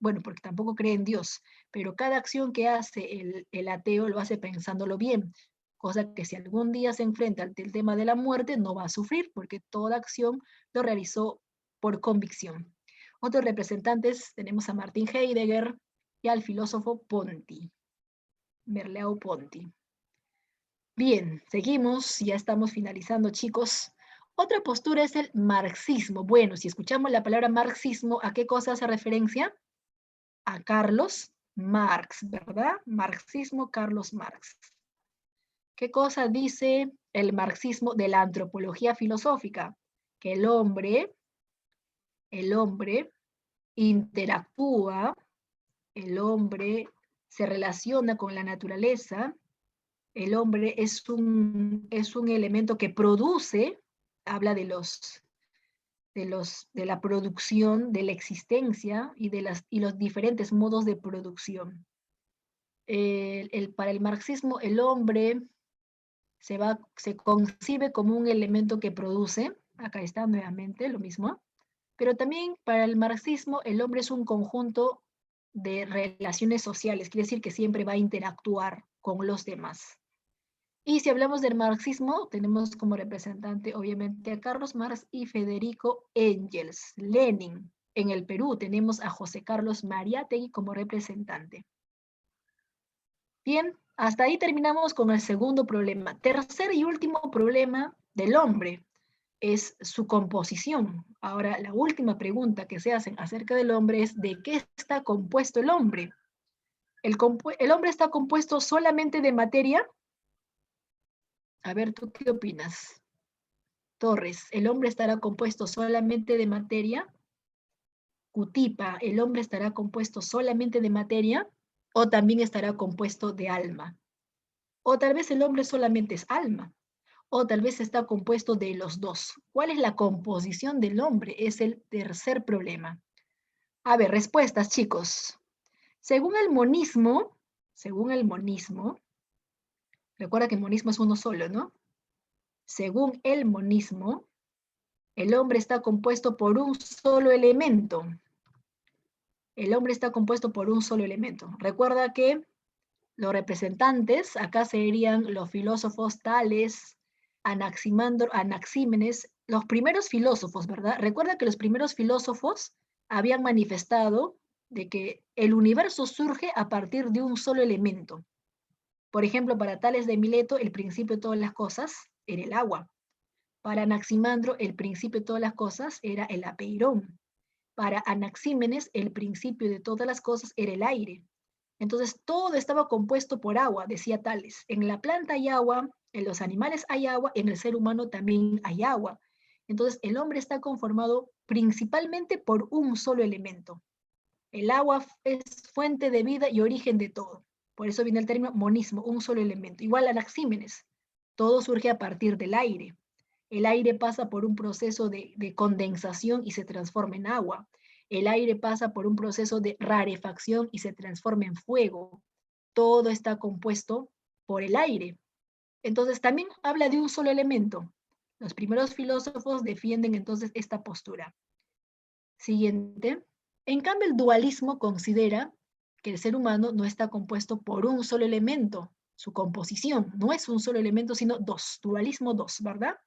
porque tampoco cree en Dios, pero cada acción que hace el ateo lo hace pensándolo bien, cosa que si algún día se enfrenta al tema de la muerte no va a sufrir porque toda acción lo realizó por convicción. Otros representantes tenemos a Martin Heidegger y al filósofo Ponti, Merleau-Ponti. Bien, seguimos, ya estamos finalizando, chicos. Otra postura es el marxismo. Bueno, si escuchamos la palabra marxismo, ¿a qué cosa hace referencia? A Carlos Marx, ¿verdad? Marxismo, Carlos Marx. ¿Qué cosa dice el marxismo de la antropología filosófica? Que el hombre interactúa, el hombre se relaciona con la naturaleza, el hombre es un elemento que produce, habla de la producción, de la existencia y los diferentes modos de producción. Para el marxismo, el hombre se concibe como un elemento que produce, acá está nuevamente lo mismo, pero también para el marxismo el hombre es un conjunto de relaciones sociales, quiere decir que siempre va a interactuar con los demás. Y si hablamos del marxismo, tenemos como representante obviamente a Carlos Marx y Federico Engels, Lenin. En el Perú tenemos a José Carlos Mariátegui como representante. Bien, hasta ahí terminamos con el segundo problema. Tercer y último problema del hombre es su composición. Ahora, la última pregunta que se hacen acerca del hombre es ¿de qué está compuesto el hombre? ¿El hombre está compuesto solamente de materia? A ver, ¿tú qué opinas? Torres, ¿el hombre estará compuesto solamente de materia? Cutipa, ¿el hombre estará compuesto solamente de materia? ¿O también estará compuesto de alma? O tal vez el hombre solamente es alma. O tal vez está compuesto de los dos. ¿Cuál es la composición del hombre? Es el tercer problema. A ver, respuestas, chicos. Según el monismo, recuerda que el monismo es uno solo, ¿no? Según el monismo, el hombre está compuesto por un solo elemento. El hombre está compuesto por un solo elemento. Recuerda que los representantes, acá serían los filósofos Tales, Anaxímenes, los primeros filósofos, ¿verdad? Recuerda que los primeros filósofos habían manifestado de que el universo surge a partir de un solo elemento. Por ejemplo, para Tales de Mileto, el principio de todas las cosas era el agua. Para Anaximandro, el principio de todas las cosas era el apeirón. Para Anaxímenes, el principio de todas las cosas era el aire. Entonces, todo estaba compuesto por agua, decía Tales. En la planta hay agua, en los animales hay agua, en el ser humano también hay agua. Entonces, el hombre está conformado principalmente por un solo elemento. El agua es fuente de vida y origen de todo. Por eso viene el término monismo, un solo elemento. Igual Anaxímenes, todo surge a partir del aire. El aire pasa por un proceso de condensación y se transforma en agua. El aire pasa por un proceso de rarefacción y se transforma en fuego. Todo está compuesto por el aire. Entonces también habla de un solo elemento. Los primeros filósofos defienden entonces esta postura. Siguiente. En cambio, el dualismo considera que el ser humano no está compuesto por un solo elemento. Su composición no es un solo elemento, sino dos. Dualismo dos, ¿verdad?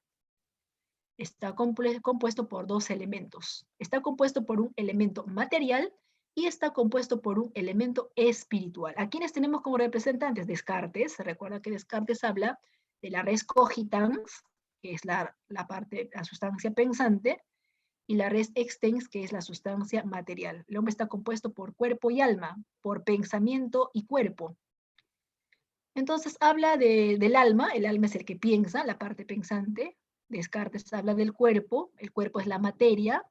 Está compuesto por dos elementos. Está compuesto por un elemento material y está compuesto por un elemento espiritual. ¿A quiénes tenemos como representantes? Descartes. Se recuerda que Descartes habla de la res cogitans, que es la sustancia pensante, y la res extens, que es la sustancia material. El hombre está compuesto por cuerpo y alma, por pensamiento y cuerpo. Entonces habla del alma, el alma es el que piensa, la parte pensante. Descartes habla del cuerpo, el cuerpo es la materia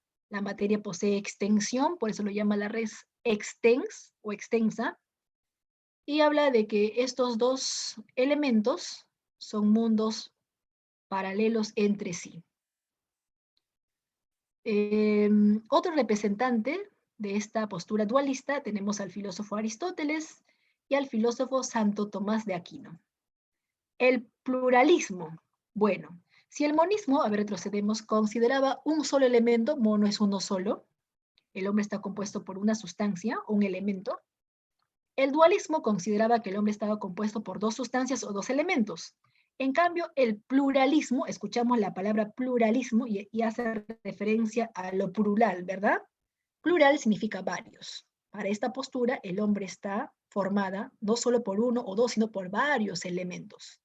posee extensión, por eso lo llama la res extens o extensa, y habla de que estos dos elementos son mundos paralelos entre sí. Otro representante de esta postura dualista tenemos al filósofo Aristóteles y al filósofo Santo Tomás de Aquino. El pluralismo. Bueno, si el monismo, a ver, retrocedemos, consideraba un solo elemento, mono es uno solo, el hombre está compuesto por una sustancia, un elemento. El dualismo consideraba que el hombre estaba compuesto por dos sustancias o dos elementos. En cambio, el pluralismo, escuchamos la palabra pluralismo y hace referencia a lo plural, ¿verdad? Plural significa varios. Para esta postura, el hombre está formada no solo por uno o dos, sino por varios elementos.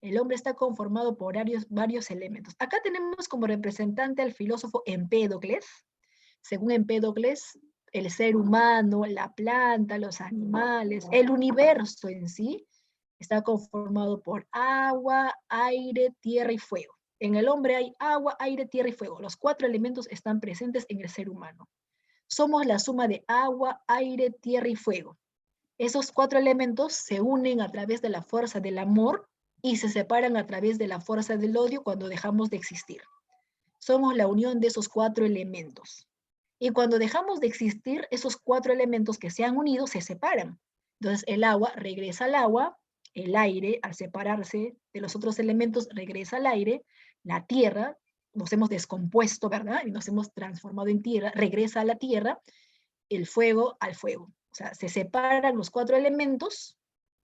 El hombre está conformado por varios elementos. Acá tenemos como representante al filósofo Empédocles. Según Empédocles, el ser humano, la planta, los animales, el universo en sí, está conformado por agua, aire, tierra y fuego. En el hombre hay agua, aire, tierra y fuego. Los cuatro elementos están presentes en el ser humano. Somos la suma de agua, aire, tierra y fuego. Esos cuatro elementos se unen a través de la fuerza del amor y se separan a través de la fuerza del odio cuando dejamos de existir. Somos la unión de esos cuatro elementos. Y cuando dejamos de existir, esos cuatro elementos que se han unido se separan. Entonces el agua regresa al agua, el aire al separarse de los otros elementos regresa al aire, la tierra, nos hemos descompuesto, ¿verdad? Y nos hemos transformado en tierra, regresa a la tierra, el fuego al fuego. O sea, se separan los cuatro elementos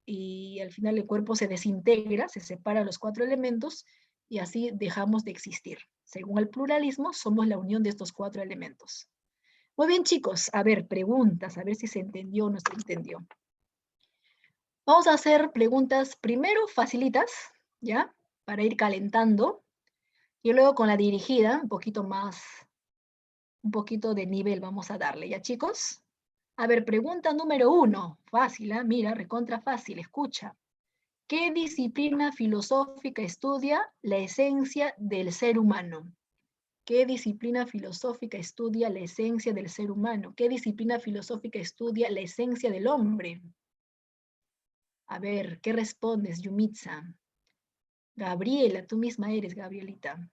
y al final el cuerpo se desintegra, se separan los cuatro elementos y así dejamos de existir. Según el pluralismo, somos la unión de estos cuatro elementos. Muy bien, chicos. A ver, preguntas, a ver si se entendió o no se entendió. Vamos a hacer preguntas primero facilitas, ¿ya? Para ir calentando. Y luego con la dirigida, un poquito más, un poquito de nivel vamos a darle, ¿ya, chicos? A ver, pregunta número 1. Fácil, ¿eh? Mira, recontra fácil, escucha. ¿Qué disciplina filosófica estudia la esencia del ser humano? ¿Qué disciplina filosófica estudia la esencia del ser humano? ¿Qué disciplina filosófica estudia la esencia del hombre? A ver, ¿qué respondes, Yumitza? Gabriela, tú misma eres, Gabrielita.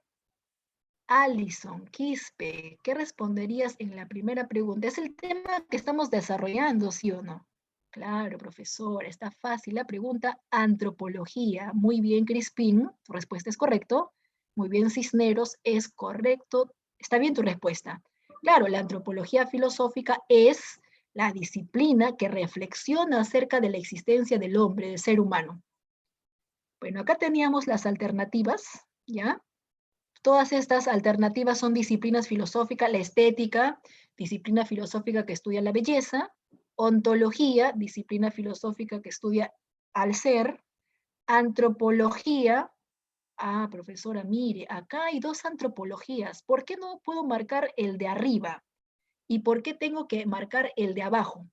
Alison, Quispe, ¿qué responderías en la primera pregunta? Es el tema que estamos desarrollando, ¿sí o no? Claro, profesor, está fácil la pregunta. Antropología. Muy bien, Crispín, tu respuesta es correcto. Muy bien, Cisneros, es correcto. Está bien tu respuesta. Claro, la antropología filosófica es la disciplina que reflexiona acerca de la existencia del hombre, del ser humano. Bueno, acá teníamos las alternativas, ¿ya? Todas estas alternativas son disciplinas filosóficas, la estética, disciplina filosófica que estudia la belleza, ontología, disciplina filosófica que estudia al ser, antropología, profesora, mire, acá hay dos antropologías, ¿por qué no puedo marcar el de arriba? ¿Y por qué tengo que marcar el de abajo?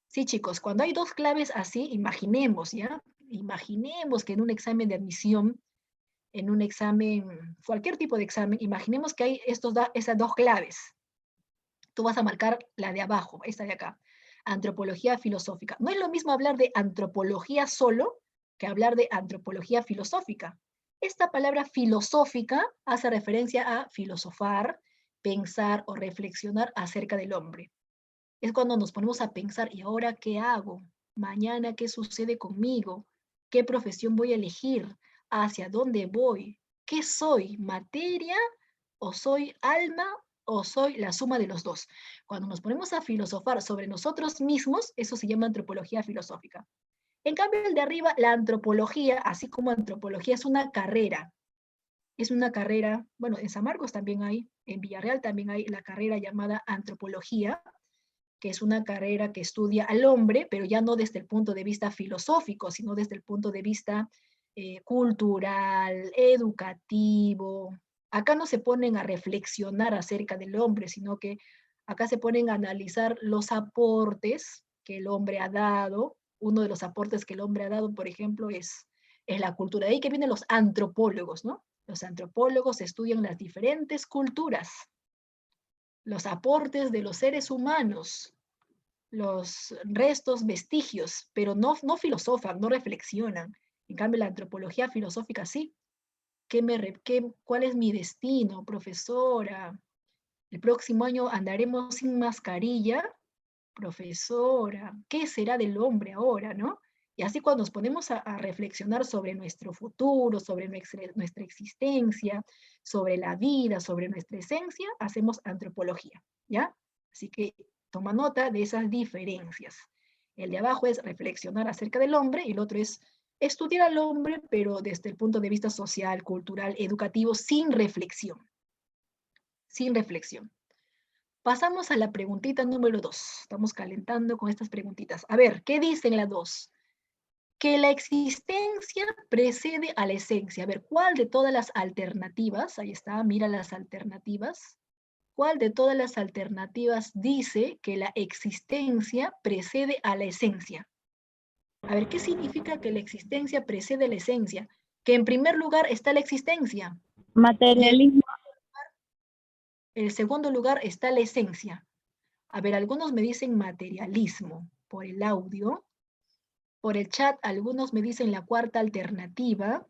Sí, chicos, cuando hay dos claves así, imaginemos, ¿ya? Imaginemos que en un examen de admisión en un examen, cualquier tipo de examen, imaginemos que hay esas dos claves. Tú vas a marcar la de abajo, esta de acá, antropología filosófica. No es lo mismo hablar de antropología solo que hablar de antropología filosófica. Esta palabra filosófica hace referencia a filosofar, pensar o reflexionar acerca del hombre. Es cuando nos ponemos a pensar, ¿y ahora qué hago? Mañana, ¿qué sucede conmigo? ¿Qué profesión voy a elegir? ¿Hacia dónde voy? ¿Qué soy? ¿Materia o soy alma o soy la suma de los dos? Cuando nos ponemos a filosofar sobre nosotros mismos, eso se llama antropología filosófica. En cambio, el de arriba, la antropología, así como antropología, es una carrera. Es una carrera, bueno, en San Marcos también hay, en Villarreal también hay la carrera llamada antropología, que es una carrera que estudia al hombre, pero ya no desde el punto de vista filosófico, sino desde el punto de vista cultural, educativo. Acá no se ponen a reflexionar acerca del hombre, sino que acá se ponen a analizar los aportes que el hombre ha dado. Uno de los aportes que el hombre ha dado, por ejemplo, es la cultura. De ahí que vienen los antropólogos, ¿no? Los antropólogos estudian las diferentes culturas, los aportes de los seres humanos, los restos, vestigios, pero no filosofan, no reflexionan. En cambio, la antropología filosófica sí. ¿Cuál es mi destino, profesora? El próximo año andaremos sin mascarilla, profesora. ¿Qué será del hombre ahora, no? Y así cuando nos ponemos a reflexionar sobre nuestro futuro, sobre nuestra existencia, sobre la vida, sobre nuestra esencia, hacemos antropología, ¿ya? Así que toma nota de esas diferencias. El de abajo es reflexionar acerca del hombre y el otro es estudiar al hombre, pero desde el punto de vista social, cultural, educativo, sin reflexión. Sin reflexión. Pasamos a la preguntita número 2. Estamos calentando con estas preguntitas. A ver, ¿qué dice en la 2? Que la existencia precede a la esencia. A ver, ¿cuál de todas las alternativas? Ahí está, mira las alternativas. ¿Cuál de todas las alternativas dice que la existencia precede a la esencia? A ver, ¿qué significa que la existencia precede a la esencia? Que en primer lugar está la existencia y Materialismo. en el segundo lugar está la esencia. A ver, algunos me dicen materialismo por el audio. Por el chat, algunos me dicen la cuarta alternativa.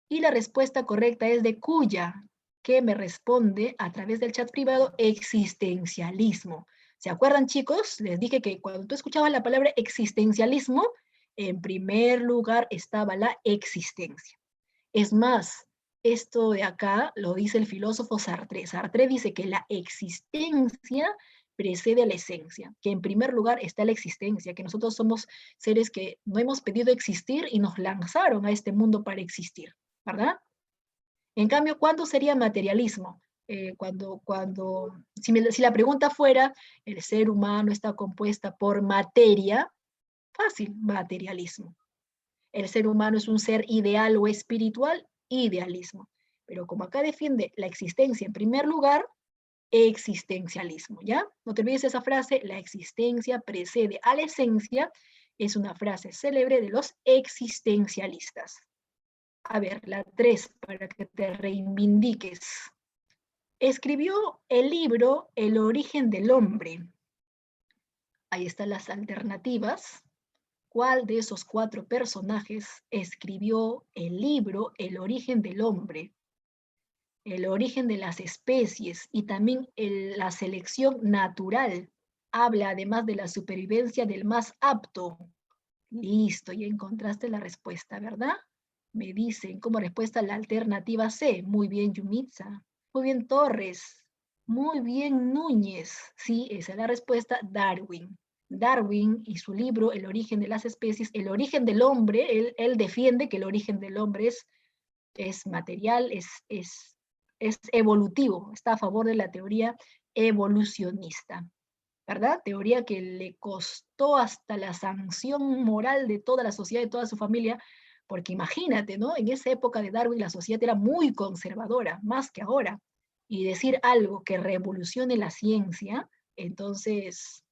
Y la respuesta correcta es de Cuya, que me responde a través del chat privado existencialismo. ¿Se acuerdan, chicos? Les dije que cuando tú escuchabas la palabra existencialismo, en primer lugar estaba la existencia. Es más, esto de acá lo dice el filósofo Sartre. Sartre dice que la existencia precede a la esencia, que en primer lugar está la existencia, que nosotros somos seres que no hemos pedido existir y nos lanzaron a este mundo para existir, ¿verdad? En cambio, ¿cuándo sería materialismo? Si la pregunta fuera, ¿el ser humano está compuesta por materia? Fácil, materialismo. ¿El ser humano es un ser ideal o espiritual? Idealismo. Pero como acá defiende la existencia en primer lugar, existencialismo, ¿ya? No te olvides esa frase, la existencia precede a la esencia, es una frase célebre de los existencialistas. A ver, la 3, para que te reivindiques. Escribió el libro El origen del hombre. Ahí están las alternativas. ¿Cuál de esos 4 personajes escribió el libro El origen del hombre? El origen de las especies y también la selección natural. Habla además de la supervivencia del más apto. Listo, ya encontraste la respuesta, ¿verdad? Me dicen como respuesta la alternativa C. Muy bien, Yumitza. Muy bien, Torres. Muy bien, Núñez. Sí, esa es la respuesta, Darwin. Darwin y su libro El origen de las especies, el origen del hombre, él defiende que el origen del hombre es material, es evolutivo, está a favor de la teoría evolucionista, ¿verdad? Teoría que le costó hasta la sanción moral de toda la sociedad, de toda su familia, porque imagínate, ¿no? En esa época de Darwin la sociedad era muy conservadora, más que ahora, y decir algo que revolucione la ciencia, entonces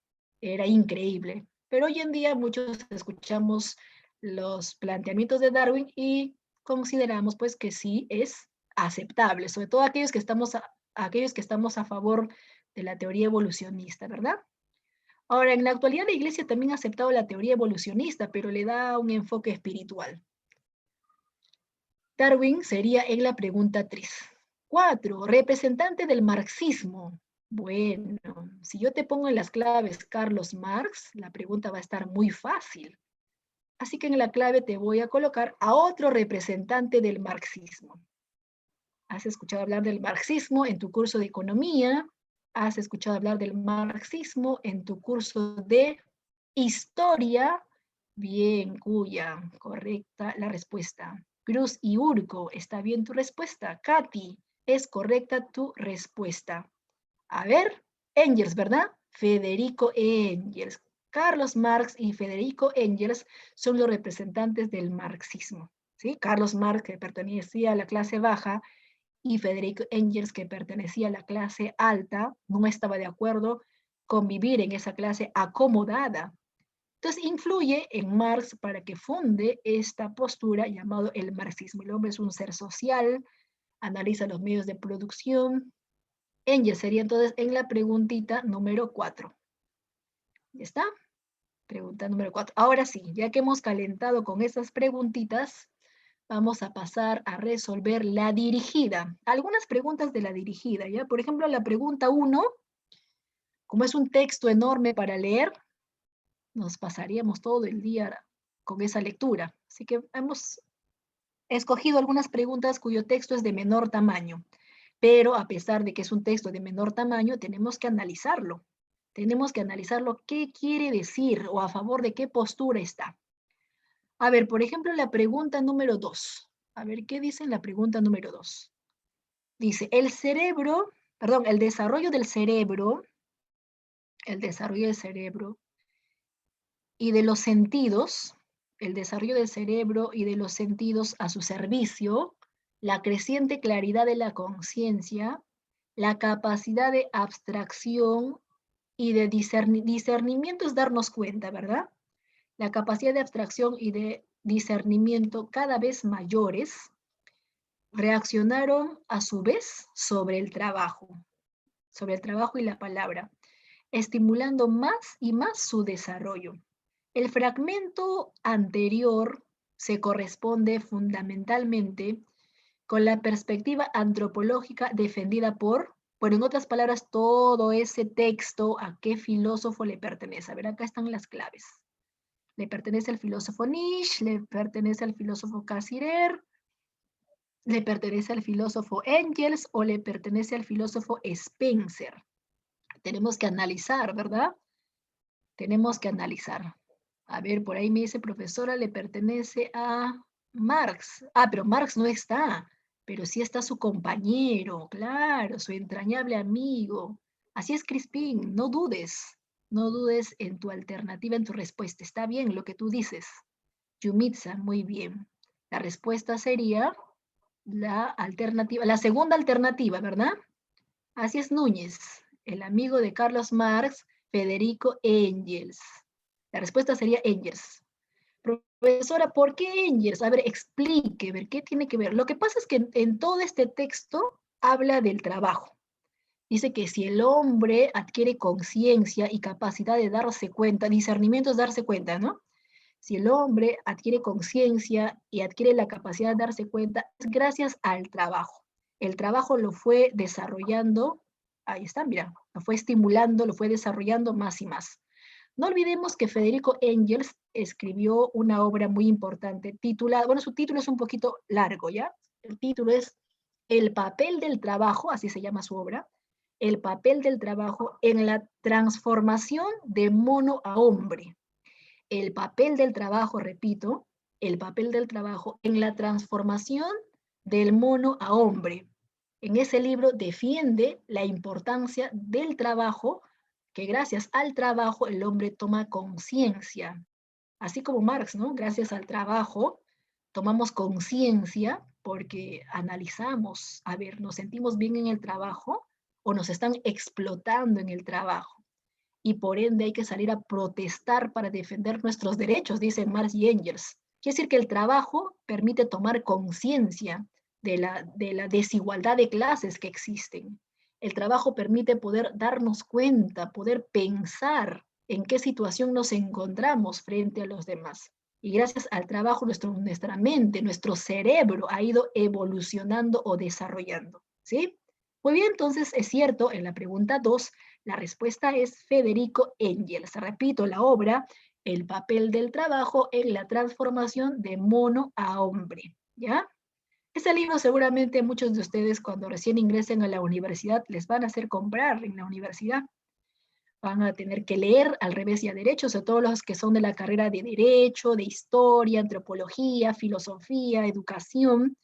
era increíble. Pero hoy en día muchos escuchamos los planteamientos de Darwin y consideramos pues que sí es aceptable, sobre todo aquellos que estamos a favor de la teoría evolucionista, ¿verdad? Ahora, en la actualidad la Iglesia también ha aceptado la teoría evolucionista, pero le da un enfoque espiritual. Darwin sería en la pregunta 3. 4. Representante del marxismo. Bueno, si yo te pongo en las claves Carlos Marx, la pregunta va a estar muy fácil. Así que en la clave te voy a colocar a otro representante del marxismo. ¿Has escuchado hablar del marxismo en tu curso de economía? ¿Has escuchado hablar del marxismo en tu curso de historia? Bien, Cuya, correcta la respuesta. Cruz y Urco, ¿está bien tu respuesta? Katy, es correcta tu respuesta. A ver, Engels, ¿verdad? Federico Engels. Carlos Marx y Federico Engels son los representantes del marxismo. ¿Sí? Carlos Marx, que pertenecía a la clase baja, y Federico Engels, que pertenecía a la clase alta, no estaba de acuerdo con vivir en esa clase acomodada. Entonces influye en Marx para que funde esta postura llamado el marxismo. El hombre es un ser social, analiza los medios de producción. Engels sería entonces en la preguntita número 4. ¿Ya está? Pregunta número 4. Ahora sí, ya que hemos calentado con estas preguntitas, vamos a pasar a resolver la dirigida. Algunas preguntas de la dirigida, ¿ya? Por ejemplo, la pregunta 1, como es un texto enorme para leer, nos pasaríamos todo el día con esa lectura. Así que hemos escogido algunas preguntas cuyo texto es de menor tamaño, pero a pesar de que es un texto de menor tamaño, tenemos que analizarlo. Tenemos que analizarlo qué quiere decir o a favor de qué postura está. A ver, por ejemplo, la pregunta número 2. A ver, ¿qué dice en la pregunta número 2? Dice, el desarrollo del cerebro y de los sentidos, el desarrollo del cerebro y de los sentidos a su servicio, la creciente claridad de la conciencia, la capacidad de abstracción y de discernimiento es darnos cuenta, ¿verdad? La capacidad de abstracción y de discernimiento cada vez mayores reaccionaron a su vez sobre el trabajo y la palabra, estimulando más y más su desarrollo. El fragmento anterior se corresponde fundamentalmente con la perspectiva antropológica defendida bueno, en otras palabras, todo ese texto, ¿a qué filósofo le pertenece? A ver, acá están las claves. Le pertenece al filósofo Nietzsche, le pertenece al filósofo Cassirer, le pertenece al filósofo Engels o le pertenece al filósofo Spencer. Tenemos que analizar, ¿verdad? Tenemos que analizar. A ver, por ahí me dice, profesora, le pertenece a Marx. Ah, pero Marx no está, pero sí está su compañero, claro, su entrañable amigo. Así es, Crispín, no dudes en tu alternativa, en tu respuesta. Está bien lo que tú dices. Yumitsa, muy bien. La respuesta sería la segunda alternativa, ¿verdad? Así es, Núñez, el amigo de Carlos Marx, Federico Engels. La respuesta sería Engels. Profesora, ¿por qué Engels? A ver, explique, a ver, ¿qué tiene que ver? Lo que pasa es que en todo este texto habla del trabajo. Dice que si el hombre adquiere conciencia y capacidad de darse cuenta, discernimiento es darse cuenta, ¿no? Si el hombre adquiere conciencia y adquiere la capacidad de darse cuenta, es gracias al trabajo. El trabajo lo fue desarrollando, ahí está, mira, lo fue estimulando, lo fue desarrollando más y más. No olvidemos que Federico Engels escribió una obra muy importante titulada, bueno, su título es un poquito largo, ¿ya? El título es El papel del trabajo, así se llama su obra, el papel del trabajo en la transformación de mono a hombre. El papel del trabajo, repito, el papel del trabajo en la transformación del mono a hombre. En ese libro defiende la importancia del trabajo, que gracias al trabajo el hombre toma conciencia. Así como Marx, ¿no? Gracias al trabajo tomamos conciencia porque analizamos, a ver, ¿nos sentimos bien en el trabajo o nos están explotando en el trabajo? Y por ende hay que salir a protestar para defender nuestros derechos, dicen Marx y Engels. Quiere decir que el trabajo permite tomar conciencia de la desigualdad de clases que existen. El trabajo permite poder darnos cuenta, poder pensar en qué situación nos encontramos frente a los demás. Y gracias al trabajo nuestra mente, nuestro cerebro ha ido evolucionando o desarrollando. ¿Sí? Muy bien, entonces es cierto, en la pregunta 2, la respuesta es Federico Engels. Repito, la obra, El papel del trabajo en la transformación de mono a hombre. ¿Ya? Ese libro seguramente muchos de ustedes cuando recién ingresen a la universidad les van a hacer comprar en la universidad. Van a tener que leer al revés y a derecho, sobre todo los que son de la carrera de derecho, de historia, antropología, filosofía, educación,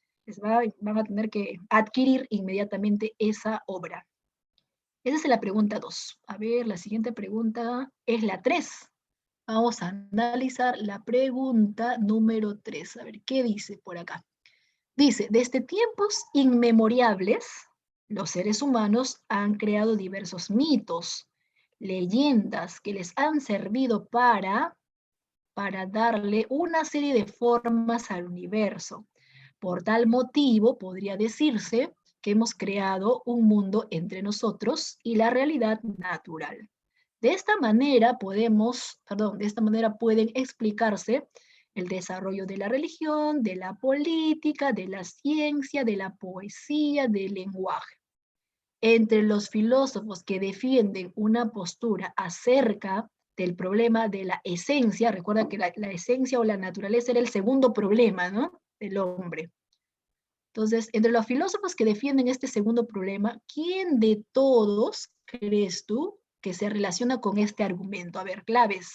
van a tener que adquirir inmediatamente esa obra. Esa es la pregunta 2. A ver, la siguiente pregunta es la 3. Vamos a analizar la pregunta número 3. A ver, ¿qué dice por acá? Dice, desde tiempos inmemoriales, los seres humanos han creado diversos mitos, leyendas que les han servido para darle una serie de formas al universo. Por tal motivo, podría decirse que hemos creado un mundo entre nosotros y la realidad natural. De esta manera de esta manera pueden explicarse el desarrollo de la religión, de la política, de la ciencia, de la poesía, del lenguaje. Entre los filósofos que defienden una postura acerca del problema de la esencia, recuerda que la esencia o la naturaleza era el segundo problema, ¿no? Del hombre. Entonces, entre los filósofos que defienden este segundo problema, ¿quién de todos crees tú que se relaciona con este argumento? A ver, claves.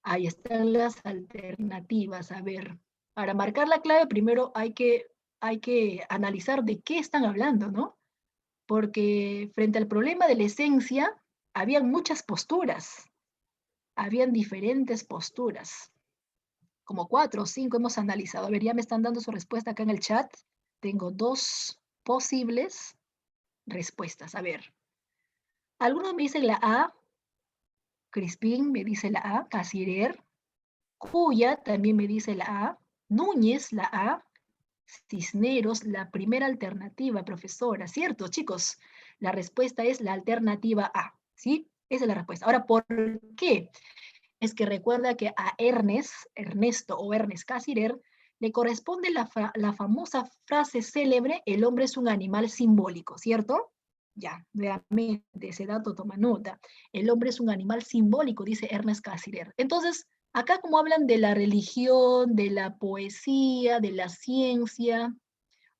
Ahí están las alternativas. A ver, para marcar la clave, primero hay que analizar de qué están hablando, ¿no? Porque frente al problema de la esencia, habían muchas posturas, habían diferentes posturas, como 4 o 5 hemos analizado. A ver, ya me están dando su respuesta acá en el chat. Tengo 2 posibles respuestas. A ver, algunos me dicen la A, Crispín me dice la A, Casirer, Cuya también me dice la A, Núñez la A, Cisneros la primera alternativa, profesora. ¿Cierto, chicos? La respuesta es la alternativa A, ¿sí? Esa es la respuesta. Ahora, ¿por qué? Es que recuerda que a Ernesto o Ernest Cassirer, le corresponde la famosa frase célebre, el hombre es un animal simbólico, ¿cierto? Ya, nuevamente, ese dato toma nota. El hombre es un animal simbólico, dice Ernest Cassirer. Entonces, acá como hablan de la religión, de la poesía, de la ciencia,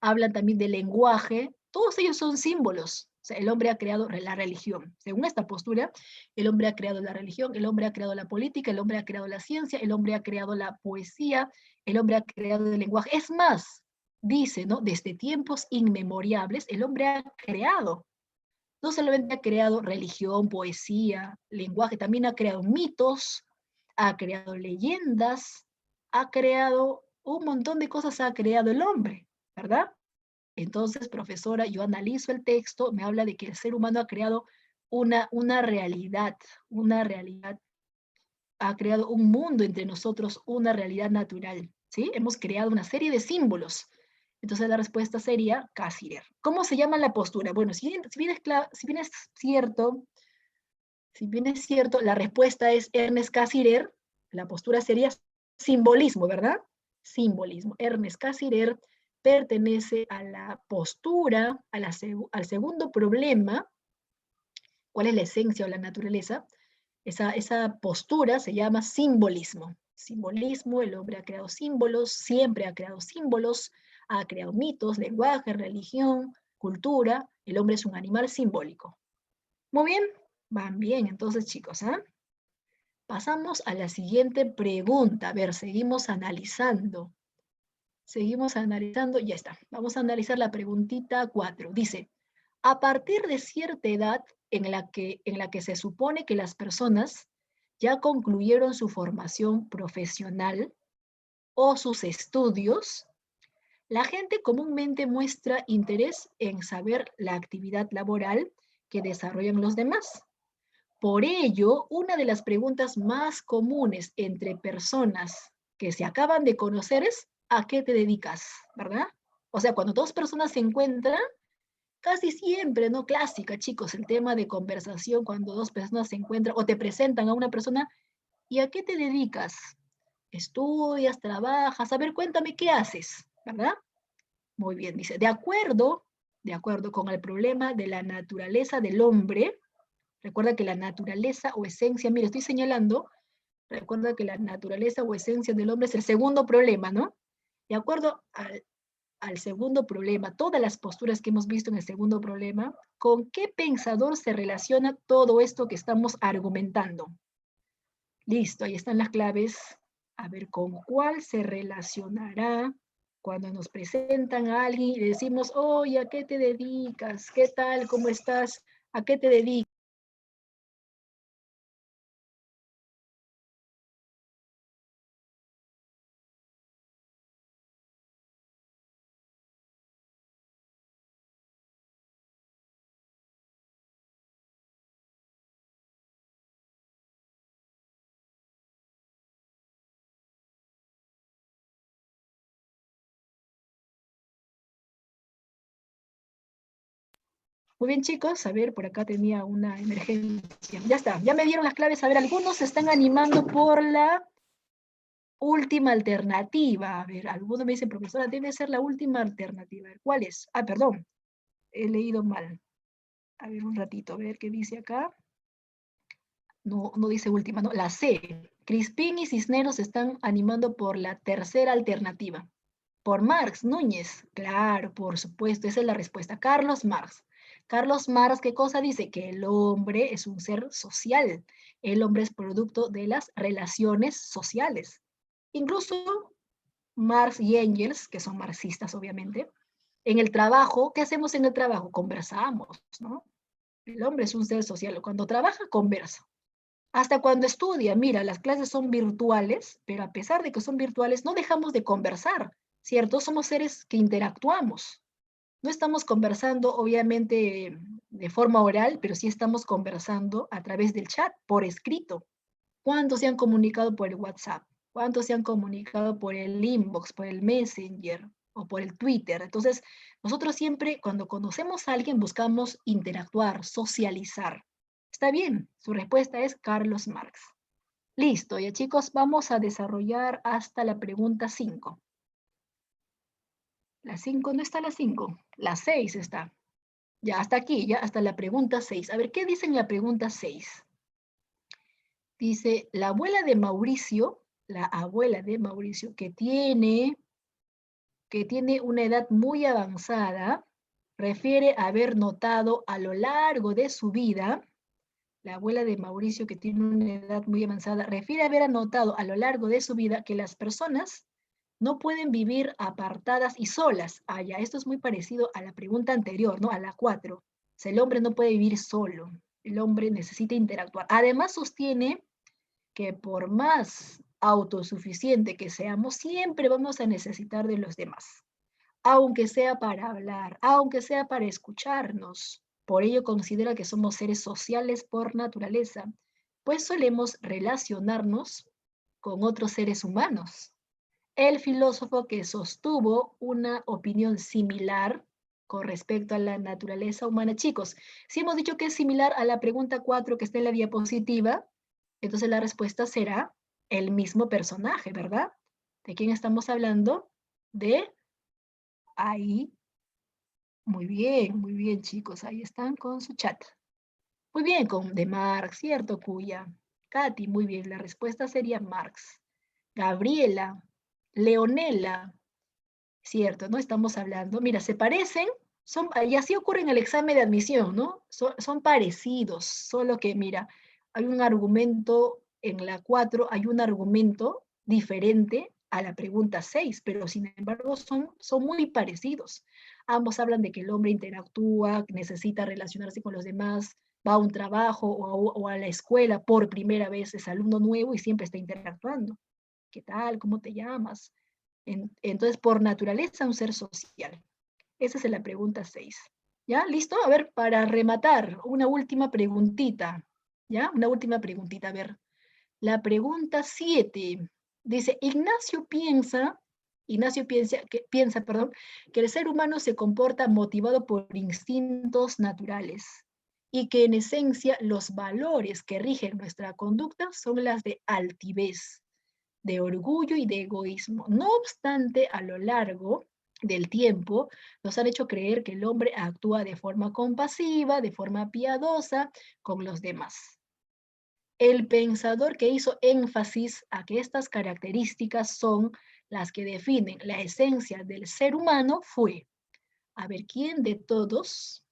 hablan también del lenguaje, todos ellos son símbolos. O sea, el hombre ha creado la religión. Según esta postura, el hombre ha creado la religión, el hombre ha creado la política, el hombre ha creado la ciencia, el hombre ha creado la poesía, el hombre ha creado el lenguaje. Es más, dice, ¿no? Desde tiempos inmemoriales, el hombre ha creado. No solamente ha creado religión, poesía, lenguaje, también ha creado mitos, ha creado leyendas, ha creado un montón de cosas, ha creado el hombre, ¿verdad? Entonces, profesora, yo analizo el texto, me habla de que el ser humano ha creado una realidad, ha creado un mundo entre nosotros, una realidad natural, ¿sí? Hemos creado una serie de símbolos. Entonces la respuesta sería Cassirer. ¿Cómo se llama la postura? Bueno, si bien es cierto, la respuesta es Ernest Cassirer, la postura sería simbolismo, ¿verdad? Simbolismo. Ernest Cassirer pertenece a la postura, al segundo problema, ¿cuál es la esencia o la naturaleza? Esa postura se llama simbolismo. Simbolismo, el hombre ha creado símbolos, siempre ha creado símbolos, ha creado mitos, lenguaje, religión, cultura. El hombre es un animal simbólico. Muy bien, van bien entonces, chicos. ¿Eh? Pasamos a la siguiente pregunta. A ver, seguimos analizando. Seguimos analizando, ya está. Vamos a analizar la preguntita 4. Dice, a partir de cierta edad en la que se supone que las personas ya concluyeron su formación profesional o sus estudios, la gente comúnmente muestra interés en saber la actividad laboral que desarrollan los demás. Por ello, una de las preguntas más comunes entre personas que se acaban de conocer es ¿a qué te dedicas? ¿Verdad? O sea, cuando dos personas se encuentran, casi siempre, ¿no? Clásica, chicos, el tema de conversación cuando dos personas se encuentran o te presentan a una persona, ¿y a qué te dedicas? ¿Estudias, trabajas? A ver, cuéntame qué haces, ¿verdad? Muy bien, dice, de acuerdo con el problema de la naturaleza del hombre, recuerda que la naturaleza o esencia, mira, estoy señalando, recuerda que la naturaleza o esencia del hombre es el segundo problema, ¿no? De acuerdo al segundo problema, todas las posturas que hemos visto en el segundo problema, ¿con qué pensador se relaciona todo esto que estamos argumentando? Listo, ahí están las claves. A ver, ¿con cuál se relacionará cuando nos presentan a alguien y le decimos, oye, ¿a qué te dedicas? ¿Qué tal? ¿Cómo estás? ¿A qué te dedicas? Muy bien, chicos, a ver, por acá tenía una emergencia. Ya está, ya me dieron las claves. A ver, algunos se están animando por la última alternativa. A ver, algunos me dicen, profesora, debe ser la última alternativa. ¿Cuál es? Ah, perdón, he leído mal. A ver, un ratito, a ver qué dice acá. No, no dice última, no, la C. Crispín y Cisneros se están animando por la tercera alternativa. Por Marx, Núñez. Claro, por supuesto, esa es la respuesta. Carlos Marx. Carlos Marx, ¿qué cosa dice? Que el hombre es un ser social. El hombre es producto de las relaciones sociales. Incluso Marx y Engels, que son marxistas obviamente, en el trabajo, ¿qué hacemos en el trabajo? Conversamos, ¿no? El hombre es un ser social. Cuando trabaja, conversa. Hasta cuando estudia, mira, las clases son virtuales, pero a pesar de que son virtuales, no dejamos de conversar, ¿cierto? Somos seres que interactuamos. No estamos conversando, obviamente, de forma oral, pero sí estamos conversando a través del chat, por escrito. ¿Cuántos se han comunicado por el WhatsApp? ¿Cuántos se han comunicado por el inbox, por el Messenger o por el Twitter? Entonces, nosotros siempre, cuando conocemos a alguien, buscamos interactuar, socializar. Está bien, su respuesta es Carlos Marx. Listo, ya chicos, vamos a desarrollar hasta la pregunta 5. La 5, ¿no está la 5? La 6 está. Ya, hasta aquí, ya hasta la pregunta 6. A ver, ¿qué dice en la pregunta 6? Dice, la abuela de Mauricio, que tiene una edad muy avanzada, refiere a haber notado a lo largo de su vida, la abuela de Mauricio, que tiene una edad muy avanzada, refiere a haber notado a lo largo de su vida que las personas no pueden vivir apartadas y solas. Ah, ya, esto es muy parecido a la pregunta anterior, ¿no? A la 4. O sea, el hombre no puede vivir solo, el hombre necesita interactuar. Además, sostiene que por más autosuficiente que seamos, siempre vamos a necesitar de los demás, aunque sea para hablar, aunque sea para escucharnos. Por ello considera que somos seres sociales por naturaleza, pues solemos relacionarnos con otros seres humanos. El filósofo que sostuvo una opinión similar con respecto a la naturaleza humana. Chicos, si hemos dicho que es similar a la pregunta 4 que está en la diapositiva, entonces la respuesta será el mismo personaje, ¿verdad? ¿De quién estamos hablando? De ahí. Muy bien, chicos. Ahí están con su chat. Muy bien, con de Marx, ¿cierto, Cuya? Katy, muy bien. La respuesta sería Marx. Gabriela, Leonela, ¿cierto? ¿No? Estamos hablando. Mira, se parecen, y así ocurre en el examen de admisión, ¿no? Son parecidos, solo que, mira, hay un argumento en la 4, hay un argumento diferente a la pregunta 6, pero sin embargo son muy parecidos. Ambos hablan de que el hombre interactúa, necesita relacionarse con los demás, va a un trabajo o a la escuela por primera vez, es alumno nuevo y siempre está interactuando. ¿Qué tal? ¿Cómo te llamas? Entonces, por naturaleza, un ser social. Esa es la pregunta 6. ¿Ya? ¿Listo? A ver, para rematar, una última preguntita. ¿Ya? Una última preguntita. A ver, la pregunta 7 dice, perdón, que el ser humano se comporta motivado por instintos naturales y que en esencia los valores que rigen nuestra conducta son las de altivez, de orgullo y de egoísmo. No obstante, a lo largo del tiempo nos han hecho creer que el hombre actúa de forma compasiva, de forma piadosa con los demás. El pensador que hizo énfasis a que estas características son las que definen la esencia del ser humano fue, a ver, quién de todos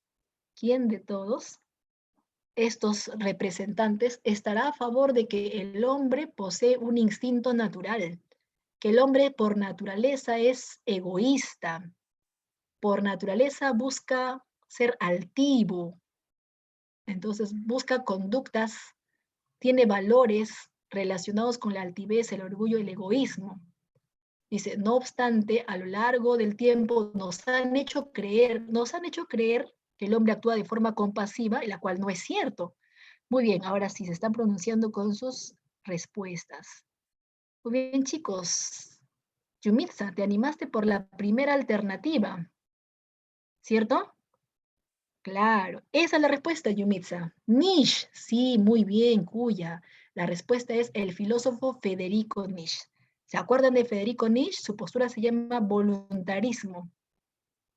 estos representantes estará a favor de que el hombre posee un instinto natural, que el hombre por naturaleza es egoísta, por naturaleza busca ser altivo, entonces busca conductas, tiene valores relacionados con la altivez, el orgullo y el egoísmo. Dice, no obstante, a lo largo del tiempo nos han hecho creer que el hombre actúa de forma compasiva, la cual no es cierto. Muy bien, ahora sí se están pronunciando con sus respuestas. Muy bien, chicos. Yumitsa, te animaste por la primera alternativa, ¿cierto? Claro, esa es la respuesta, Yumitsa. Nietzsche, sí, muy bien, Cuya. La respuesta es el filósofo Federico Nietzsche. ¿Se acuerdan de Federico Nietzsche? Su postura se llama voluntarismo.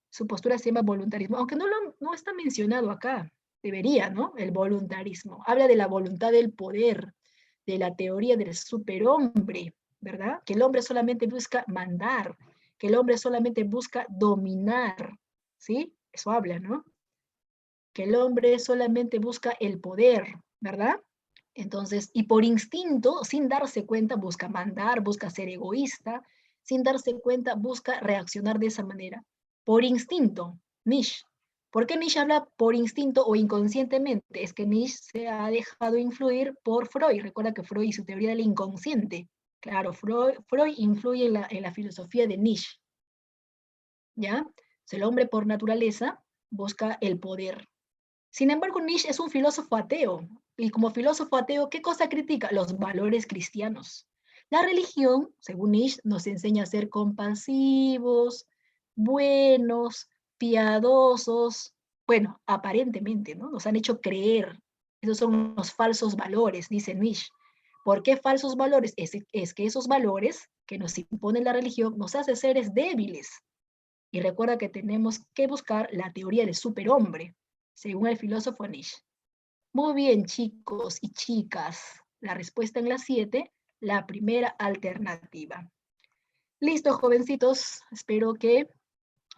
Su postura se llama voluntarismo, aunque no está mencionado acá. Debería, ¿no? El voluntarismo. Habla de la voluntad del poder, de la teoría del superhombre, ¿verdad? Que el hombre solamente busca mandar, que el hombre solamente busca dominar, ¿sí? Eso habla, ¿no? Que el hombre solamente busca el poder, ¿verdad? Entonces, y por instinto, sin darse cuenta, busca mandar, busca ser egoísta, sin darse cuenta, busca reaccionar de esa manera. Por instinto, Nietzsche. ¿Por qué Nietzsche habla por instinto o inconscientemente? Es que Nietzsche se ha dejado influir por Freud. Recuerda que Freud y su teoría del inconsciente. Claro, Freud influye en la filosofía de Nietzsche. ¿Ya? El hombre por naturaleza busca el poder. Sin embargo, Nietzsche es un filósofo ateo, y como filósofo ateo, ¿qué cosa critica? Los valores cristianos. La religión, según Nietzsche, nos enseña a ser compasivos, buenos, piadosos, bueno, aparentemente, ¿no? Nos han hecho creer. Esos son los falsos valores, dice Nietzsche. ¿Por qué falsos valores? Es que esos valores que nos impone la religión nos hace seres débiles. Y recuerda que tenemos que buscar la teoría del superhombre, según el filósofo Nietzsche. Muy bien, chicos y chicas. La respuesta en la 7, la primera alternativa. Listo, jovencitos. Espero que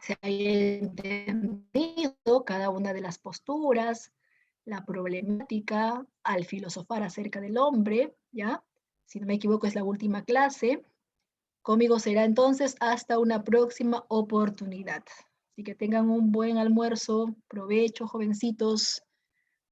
se haya entendido cada una de las posturas, la problemática al filosofar acerca del hombre, ¿ya? Si no me equivoco, es la última clase. Conmigo será entonces hasta una próxima oportunidad. Así que tengan un buen almuerzo, provecho, jovencitos.